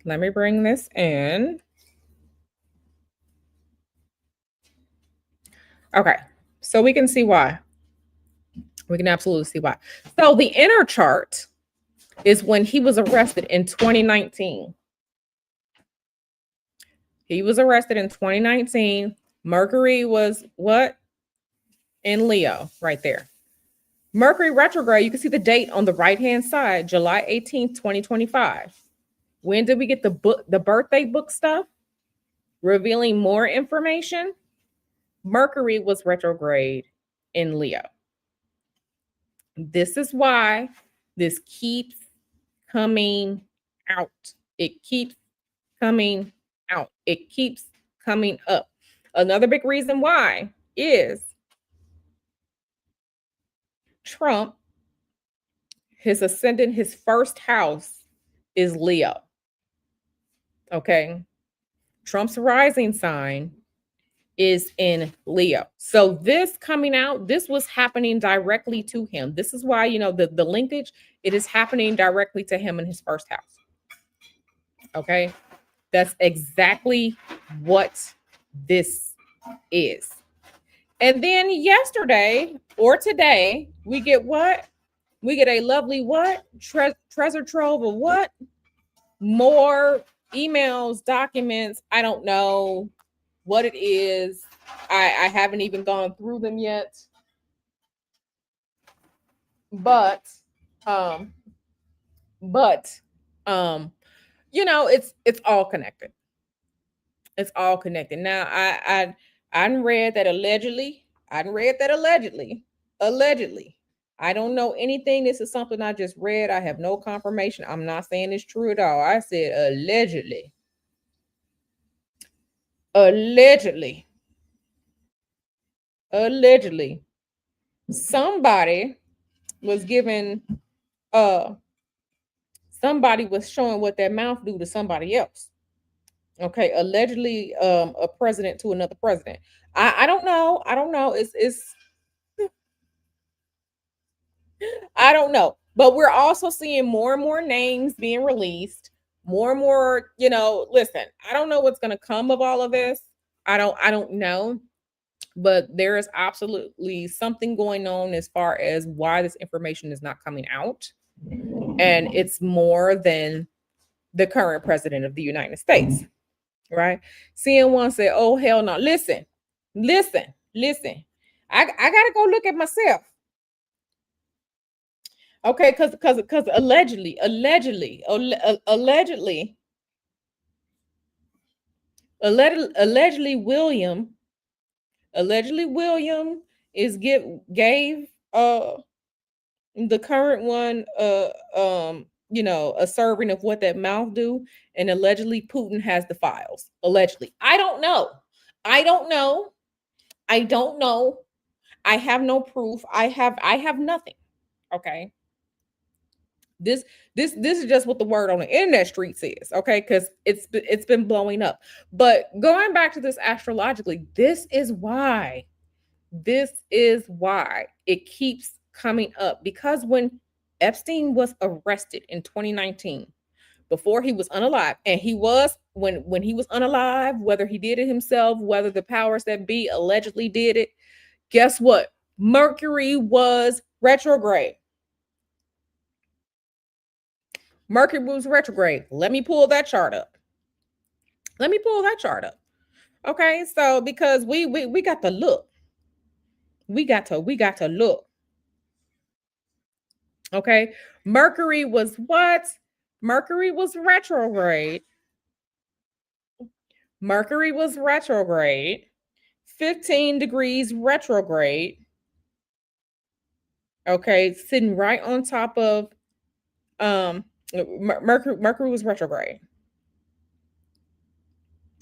Let me bring this in. Okay, so we can see why. We can absolutely see why. So the inner chart is when he was arrested in 2019. He was arrested in 2019. Mercury was what? In Leo, right there. Mercury retrograde, you can see the date on the right-hand side, July 18th, 2025. When did we get the birthday book stuff? Revealing more information. Mercury was retrograde in Leo. This is why this keeps coming out. It keeps coming out. It keeps coming up. Another big reason why is Trump, his ascendant, his first house is Leo. Okay. Trump's rising sign is in Leo. So this coming out, this was happening directly to him. This is why, the linkage, it is happening directly to him in his first house. Okay. That's exactly what this is. And then yesterday or today, we get what? We get a lovely what? Treasure trove of what? more emails, documents. I don't know what it is. I haven't even gone through them yet. But um but um it's all connected. It's all connected. Now I done read that allegedly. I done read that allegedly. Allegedly. I don't know anything. This is something I just read. I have no confirmation. I'm not saying it's true at all. I said allegedly. Allegedly. Allegedly. Somebody was given uh somebody was showing what their mouth do to somebody else. Okay, allegedly a president to another president. I don't know. I don't know. It's I don't know. But we're also seeing more and more names being released. More and more, listen, I don't know what's going to come of all of this. I don't know, but there is absolutely something going on as far as why this information is not coming out. And it's more than the current president of the United States, right? CN1 said, "Oh hell no. Listen. I got to go look at myself." Okay, cuz allegedly William is gave the current one a serving of what that mouth do, and allegedly Putin has the files. Allegedly. I don't know. I don't know. I don't know. I have no proof. I have nothing. Okay. This is just what the word on the internet street says, okay? Because it's been blowing up. But going back to this astrologically, this is why it keeps coming up, because when Epstein was arrested in 2019, before he was unalive, and he was when he was unalive, whether he did it himself, whether the powers that be allegedly did it, guess what? Mercury was retrograde. Mercury moves retrograde. Let me pull that chart up. Okay, so because we got to look. We got to look. Okay. Mercury was what? Mercury was retrograde. Mercury was retrograde. 15 degrees retrograde. Okay, sitting right on top of Mercury was retrograde.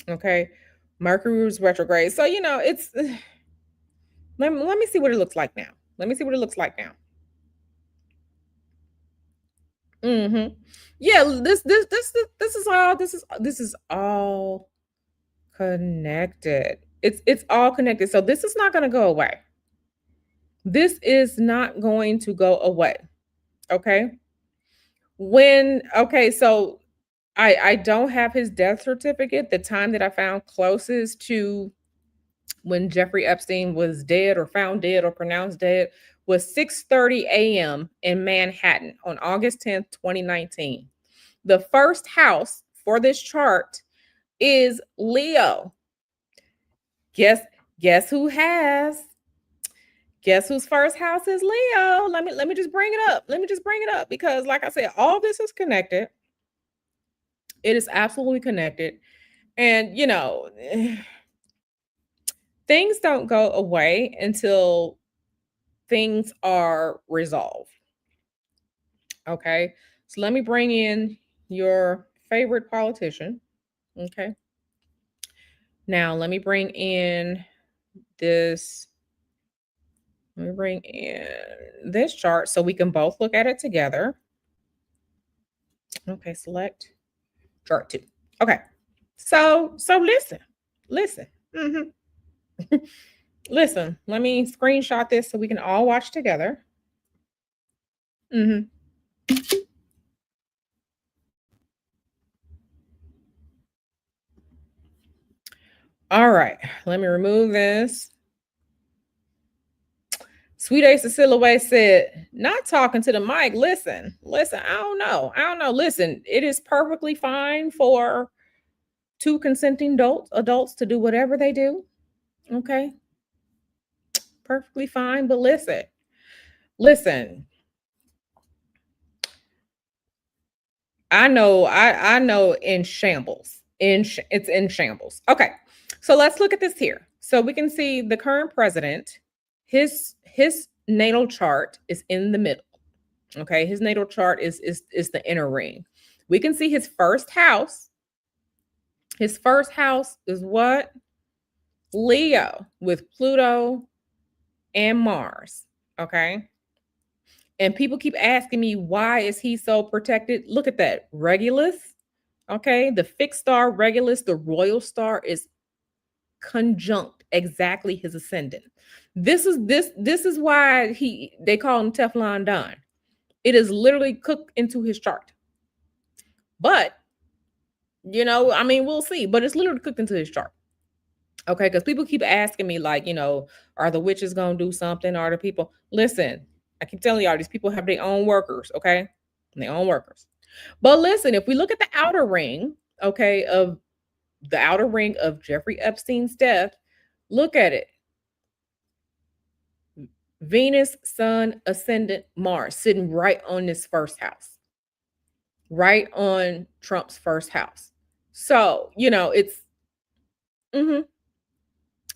Okay. Mercury was retrograde. So, it's let me see what it looks like now. Let me see what it looks like now. Mhm. Yeah, this is all connected. It's all connected. So this is not going to go away. This is not going to go away. Okay? So I don't have his death certificate. The time that I found closest to when Jeffrey Epstein was dead or found dead or pronounced dead was 6:30 a.m. in Manhattan on August 10th, 2019. The first house for this chart is Leo. Guess guess who has guess whose first house is Leo? Let me just bring it up. Let me just bring it up because like I said, all this is connected. It is absolutely connected. And things don't go away until things are resolved. Okay. So let me bring in your favorite politician. Okay. Now let me bring in this. Let me bring in this chart so we can both look at it together. Okay, select chart 2. Okay. So listen. Mhm. Listen, let me screenshot this so we can all watch together. Mhm. All right. Let me remove this. Sweet Ace of Silhouette said, not talking to the mic. Listen, I don't know. I don't know. Listen, it is perfectly fine for two consenting adults to do whatever they do. Okay. Perfectly fine. But listen, I know in shambles. It's in shambles. Okay. So let's look at this here. So we can see the current president, his natal chart is in the middle. Okay, his natal chart is the inner ring. We can see his first house. His first house is what? Leo with Pluto and Mars. Okay. And people keep asking me, why is he so protected? Look at that. Regulus. Okay. The fixed star Regulus, the royal star is conjunct exactly his ascendant. This is why they call him Teflon Don. It is literally cooked into his chart. But I mean, we'll see. But it's literally cooked into his chart. Okay, because people keep asking me, like, are the witches gonna do something? Are the people listen? I keep telling y'all, these people have their own workers, okay? Their own workers. But listen, if we look at the outer ring, okay, of the outer ring of Jeffrey Epstein's death, look at it. Venus, Sun, Ascendant, Mars sitting right on this first house, right on Trump's first house. So, mhm,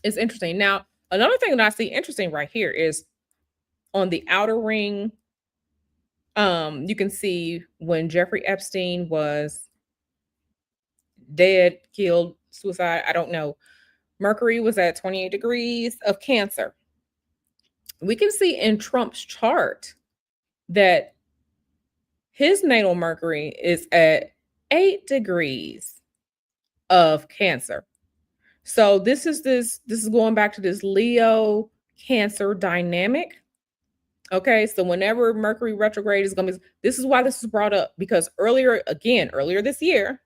it's interesting. Now, another thing that I see interesting right here is on the outer ring. You can see when Jeffrey Epstein was dead, killed, suicide, I don't know. Mercury was at 28 degrees of Cancer. We can see in Trump's chart that his natal Mercury is at 8 degrees of Cancer. So this is going back to this Leo Cancer dynamic. Okay, so whenever Mercury retrograde is going to be, this is why this is brought up, because earlier this year,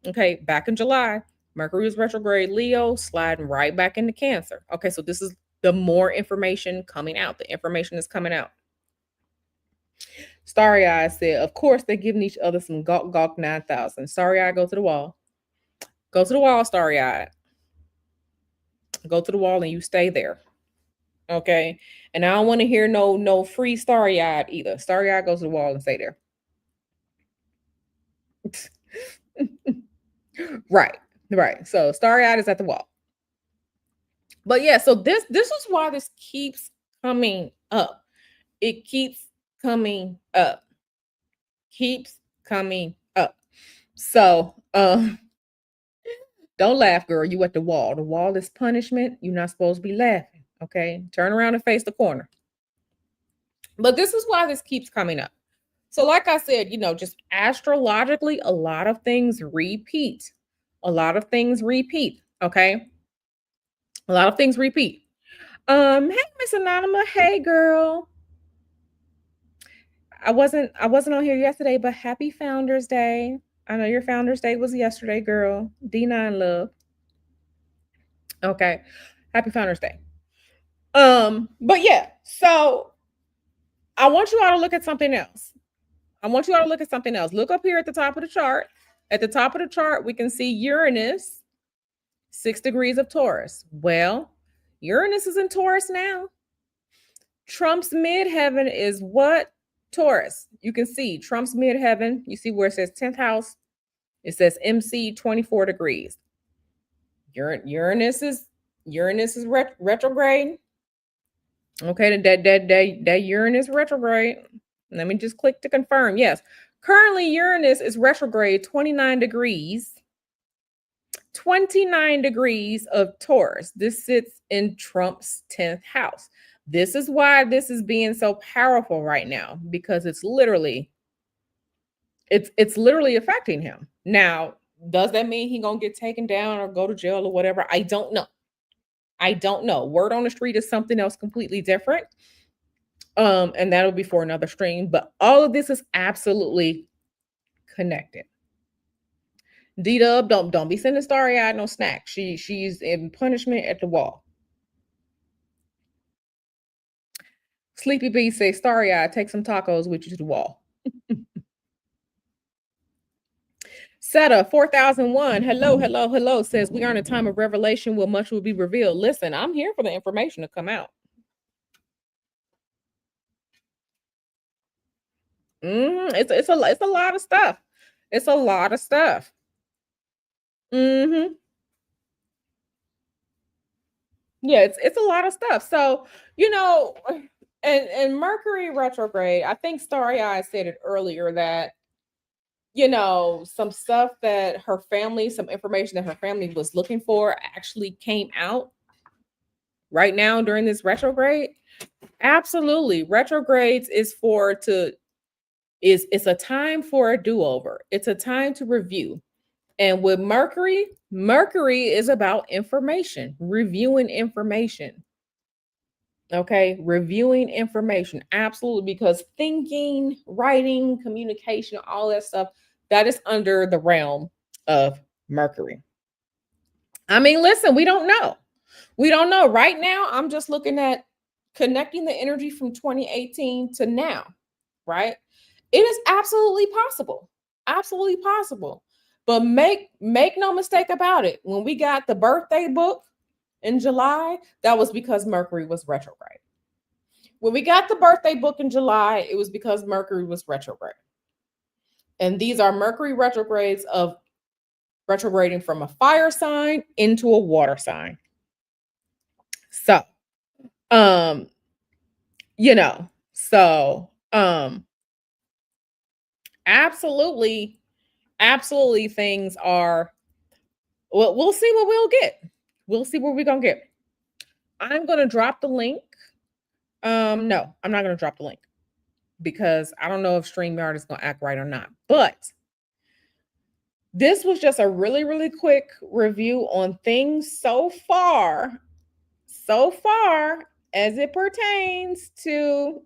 okay, back in July, Mercury was retrograde Leo, sliding right back into Cancer. Okay, so this is the more information coming out. The information is coming out. Starry Eye said, of course, they're giving each other some gawk gawk 9,000. Starry Eye, go to the wall. Go to the wall, Starry Eye. Go to the wall and you stay there. Okay. And I don't want to hear no free Starry Eyed either. Starry Eye goes to the wall and stay there. Right. Right. So Starry Eyed is at the wall. But yeah, so this is why this keeps coming up. It keeps coming up. Keeps coming up. So don't laugh, girl. You at the wall. The wall is punishment. You're not supposed to be laughing. Okay. Turn around and face the corner. But this is why this keeps coming up. So, like I said, just astrologically, a lot of things repeat. A lot of things repeat. Okay. A lot of things repeat. Hey, Miss Anonymous. Hey, girl. I wasn't on here yesterday, but happy Founders Day. I know your Founders Day was yesterday, girl. D9 love. Okay. Happy Founders Day. But yeah, so I want you all to look at something else. Look up here at the top of the chart. At the top of the chart, we can see Uranus, 6 degrees of Taurus. Well, Uranus is in Taurus now. Trump's midheaven is what? Taurus. You can see Trump's midheaven. You see where it says 10th house. It says MC 24 degrees. Uranus is retrograde. Okay, that Uranus retrograde. Let me just click to confirm. Yes. Currently, Uranus is retrograde 29 degrees. 29 degrees of Taurus. This sits in Trump's 10th house. This is why this is being so powerful right now, because it's literally affecting him. Now, does that mean he gonna get taken down or go to jail or whatever? I don't know. Word on the street is something else completely different. And that'll be for another stream. But all of this is absolutely connected. D-Dub, don't be sending Starry Eyed no snack. She's in punishment at the wall. Sleepy B says, starry eye, take some tacos with you to the wall. Seta 4001, hello, hello, hello, says we are in a time of revelation where much will be revealed. Listen, I'm here for the information to come out. It's a lot of stuff. It's a lot of stuff. Hmm. Yeah, it's a lot of stuff. So, you know, and Mercury retrograde, I think Starry Eyes said it earlier that, some stuff that her family, some information that her family was looking for actually came out right now during this retrograde. Absolutely. Retrogrades is for to is it's a time for a do-over. It's a time to review. And with Mercury, Mercury is about information, reviewing information. Okay, reviewing information. Absolutely, because thinking, writing, communication, all that stuff, that is under the realm of Mercury. I mean, listen, we don't know. We don't know. Right now, I'm just looking at connecting the energy from 2018 to now, right? It is absolutely possible. Absolutely possible. But make no mistake about it. When we got the birthday book in July, that was because Mercury was retrograde. When we got the birthday book in July, it was because Mercury was retrograde. And these are Mercury retrogrades of retrograding from a fire sign into a water sign. So, um, you know, so absolutely, absolutely things are well, we'll see what we'll get. We'll see what we're gonna get. I'm gonna drop the link. No, I'm not gonna drop the link because I don't know if StreamYard is gonna act right or not. But this was just a really, really quick review on things so far as it pertains to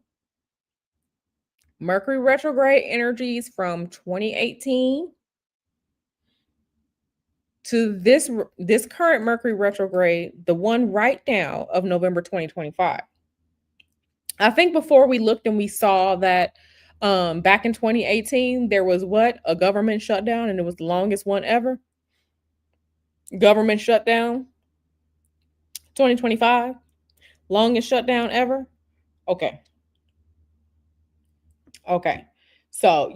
Mercury retrograde energies from 2018 to this current Mercury retrograde, the one right now of November 2025. I think before we looked and we saw that back in 2018 there was what, a government shutdown, and it was the longest one ever. Government shutdown 2025, longest shutdown ever. Okay. Okay. So,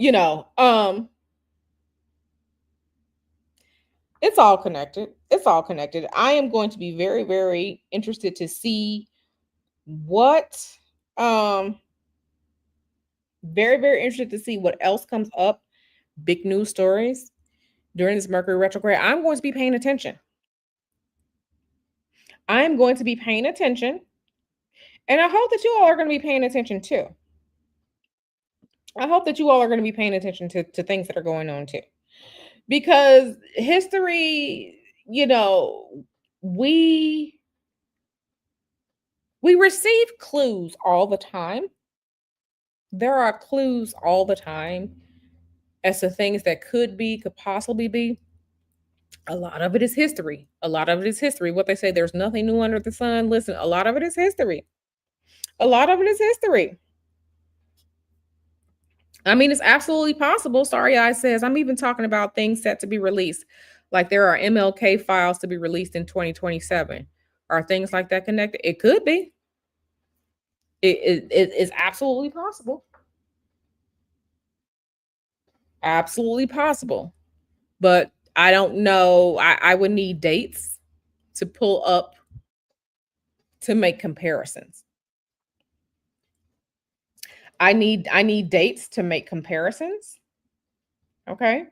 it's all connected. It's all connected. I am going to be very, very interested to see what um very, very interested to see what else comes up, big news stories during this Mercury retrograde. I'm going to be paying attention. I'm going to be paying attention. And I hope that you all are going to be paying attention too. I hope that you all are going to be paying attention to things that are going on too. Because history, we we receive clues all the time. There are clues all the time as to things that could possibly be. A lot of it is history. A lot of it is history. What they say, there's nothing new under the sun. Listen, a lot of it is history. A lot of it is history. I mean, it's absolutely possible. Sorry, I says I'm even talking about things set to be released. Like there are MLK files to be released in 2027. Are things like that connected? It could be. It is absolutely possible. Absolutely possible. But I don't know. I would need dates to pull up to make comparisons. I need dates to make comparisons. Okay.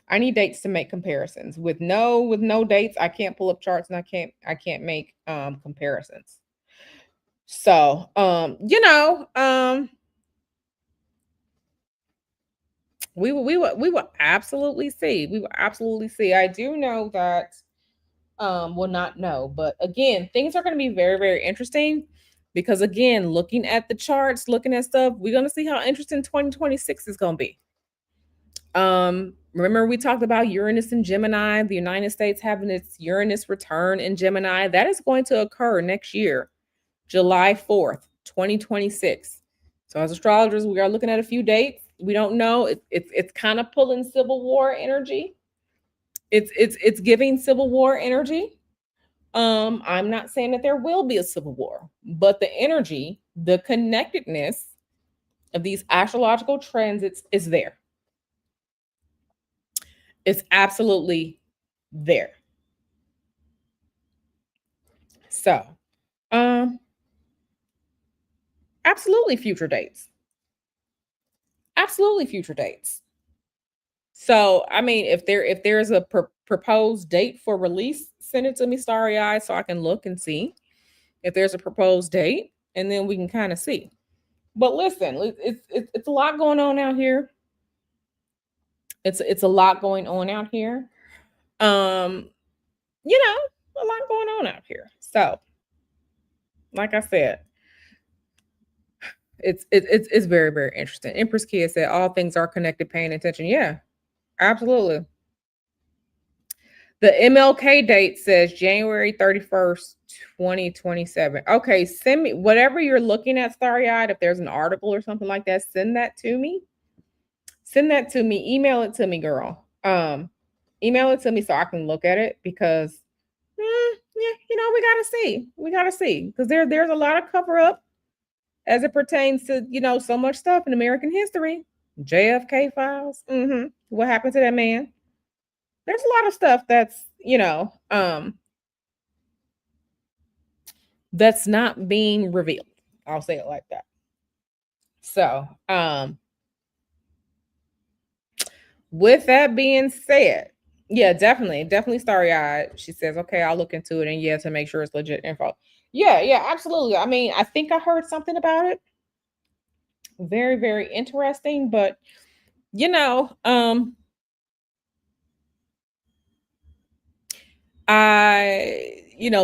I need dates to make comparisons. With no dates, I can't pull up charts and I can't make comparisons. So we will absolutely see. We will absolutely see. I do know that will not know, but again, things are going to be very, very interesting because again, looking at the charts, looking at stuff, we're going to see how interesting 2026 is going to be. Remember we talked about Uranus and Gemini, the United States having its Uranus return in Gemini. That is going to occur next year, July 4th, 2026. So as astrologers, we are looking at a few dates. We don't know. It's kind of pulling Civil War energy. It's giving Civil War energy. I'm not saying that there will be a civil war, but the energy, the connectedness of these astrological transits is there. It's absolutely there. So, um, absolutely future dates. Absolutely future dates. So, I mean, if there's a proposed date for release, send it to me starry eyed so I can look and see if there's a proposed date, and then we can kind of see. But listen, it's a lot going on out here. It's a lot going on out here. Um, a lot going on out here. So, like I said, it's very very interesting. Empress Kid said all things are connected, paying attention. Yeah, absolutely. The MLK date says January 31st, 2027. Okay, send me whatever you're looking at, starry eyed. If there's an article or something like that, send that to me. Send that to me. Email it to me, girl. Email it to me so I can look at it because yeah, we gotta see. We gotta see. Because there's a lot of cover up as it pertains to, so much stuff in American history. JFK files. What happened to that man? There's a lot of stuff that's not being revealed. I'll say it like that. So, with that being said, yeah, definitely starry eyed. She says, okay, I'll look into it, and yeah, to make sure it's legit info. Yeah, absolutely. I mean, I think I heard something about it. Very, very interesting, but you know,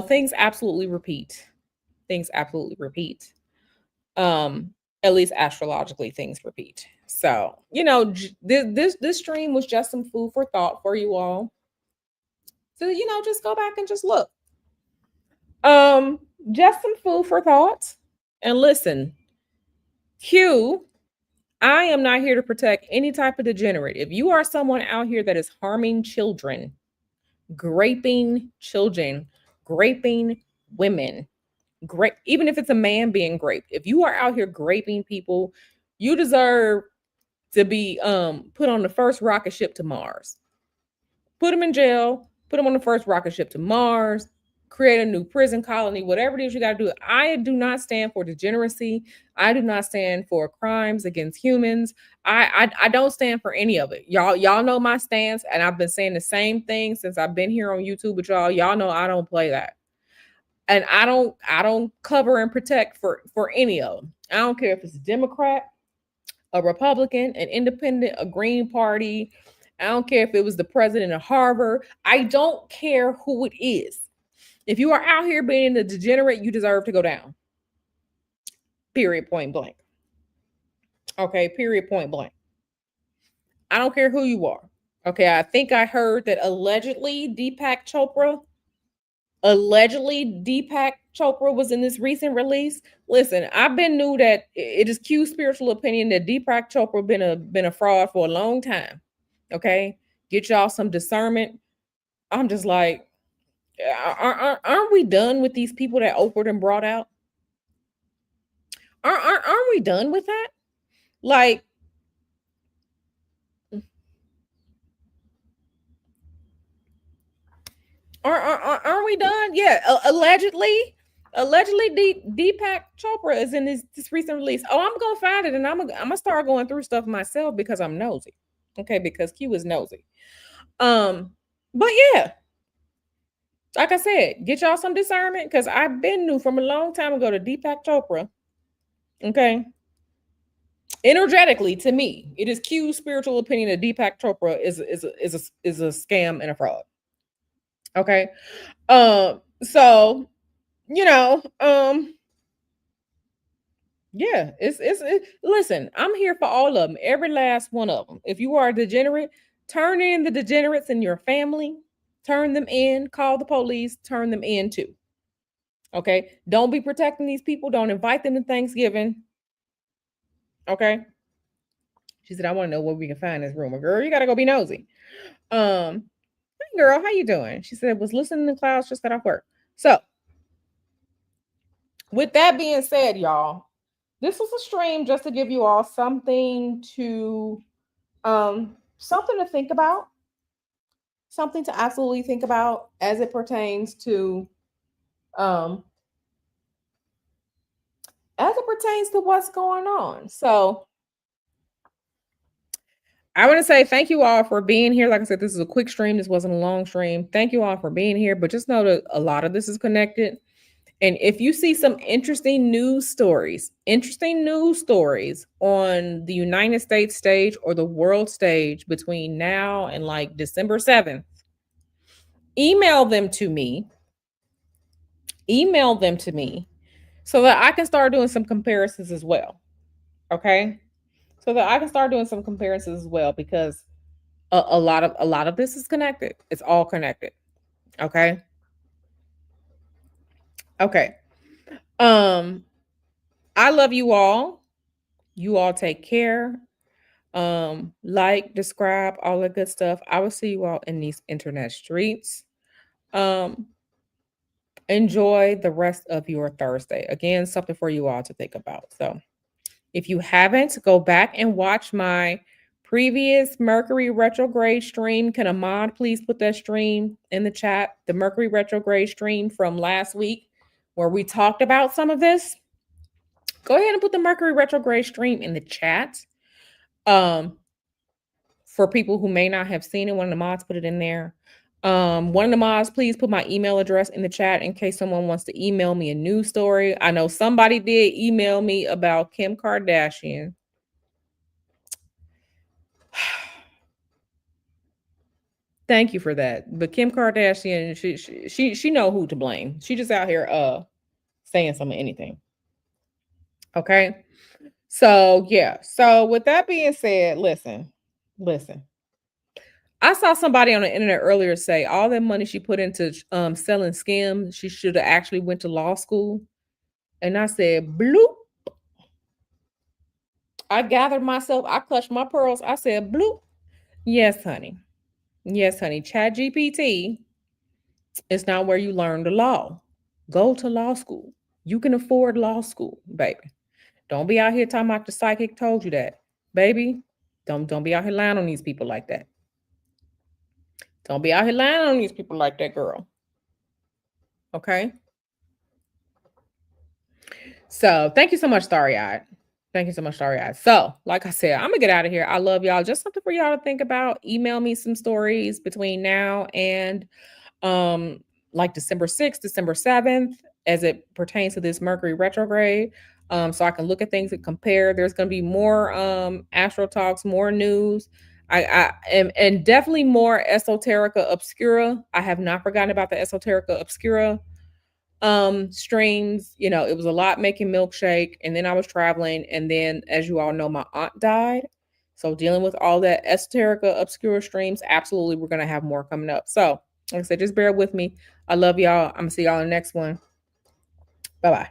things absolutely repeat. Things absolutely repeat. Um, at least astrologically, things repeat. So, this stream was just some food for thought for you all. So, just go back and just look. Um, just some food for thought. And listen, Q, I am not here to protect any type of degenerate. If you are someone out here that is harming children, graping women, grape, even if it's a man being graped, if you are out here graping people, you deserve to be put on the first rocket ship to Mars. Put them in jail, put them on the first rocket ship to Mars, create a new prison colony, whatever it is you got to do. I do not stand for degeneracy. I do not stand for crimes against humans. I don't stand for any of it. Y'all know my stance, and I've been saying the same thing since I've been here on YouTube with y'all. Y'all know I don't play that. And I don't cover and protect for any of them. I don't care if it's a Democrat, a Republican, an independent, a Green Party. I don't care if it was the president of Harvard. I don't care who it is. If you are out here being a degenerate, you deserve to go down. Period, point blank. Okay, period, point blank. I don't care who you are. Okay, I think I heard that allegedly Deepak Chopra was in this recent release. Listen, I've been knew that it is Q's spiritual opinion that Deepak Chopra been a fraud for a long time. Okay, get y'all some discernment. I'm just like, aren't we done with these people that Oprah and brought out? Aren't we done with that? Like, aren't we done? Yeah, allegedly, Deepak Chopra is in this recent release. Oh, I'm gonna find it, and I'm gonna start going through stuff myself because I'm nosy. Okay, because Q is nosy. But yeah, like I said, get y'all some discernment because I've been new from a long time ago to Deepak Chopra. Okay, energetically to me, it is Q's spiritual opinion that Deepak Chopra is a scam and a fraud. Okay, so yeah, listen, I'm here for all of them, every last one of them. If you are a degenerate, turn in the degenerates in your family, turn them in, call the police, turn them in too. Okay, don't be protecting these people, don't invite them to Thanksgiving. Okay. She said, I want to know what we can find in this rumor. Girl, you gotta go be nosy. Hey girl, how you doing? She said, was listening to clouds, just got off work. So with that being said, y'all, this was a stream just to give you all something to think about, something to absolutely think about as it pertains to um what's going on. So I want to say thank you all for being here. Like I said, this is a quick stream. This wasn't a long stream. Thank you all for being here. But just know that a lot of this is connected. And if you see some interesting news stories on the United States stage or the world stage between now and like December 7th, email them to me. Email them to me so that I can start doing some comparisons as well. Okay? So that I can start doing some comparisons as well because a lot of this is connected. It's all connected. Okay? Okay. Um I love you all. You all take care. Like, describe, all that good stuff. I will see you all in these internet streets. Um enjoy the rest of your Thursday. Again, something for you all to think about. So, if you haven't, go back and watch my previous Mercury retrograde stream. Can Ahmad please put that stream in the chat? The Mercury retrograde stream from last week, where we talked about some of this. Go ahead and put the Mercury retrograde stream in the chat. For people who may not have seen it, one of the mods put it in there. One of the mods, please put my email address in the chat in case someone wants to email me a news story. I know somebody did email me about Kim Kardashian. Thank you for that. But Kim Kardashian, she know who to blame. She just out here saying some of anything. Okay. So yeah. So with that being said, listen. I saw somebody on the internet earlier say all that money she put into selling skims, she should have actually went to law school. And I said, bloop. I gathered myself, I clutched my pearls. I said, bloop. Yes, honey. Yes, honey. Chat GPT is not where you learn the law. Go to law school. You can afford law school, baby. Don't be out here talking about the psychic told you that. Baby, don't be out here lying on these people like that. Don't be out here lying on these people like that, girl. Okay? So thank you so much, Starry Eyed. Thank you so much, Starry Eyed. So, like I said, I'm gonna get out of here. I love y'all. Just something for y'all to think about. Email me some stories between now and um like December 6th, December 7th, as it pertains to this Mercury retrograde. So I can look at things and compare. There's gonna be more astro talks, more news. I and definitely more esoterica obscura. I have not forgotten about the esoterica obscura streams. You know, it was a lot making milkshake, and then I was traveling, and then as you all know, my aunt died. So dealing with all that esoterica obscura streams, absolutely we're gonna have more coming up. So like I said, just bear with me. I love y'all. I'm gonna see y'all in the next one. Bye-bye.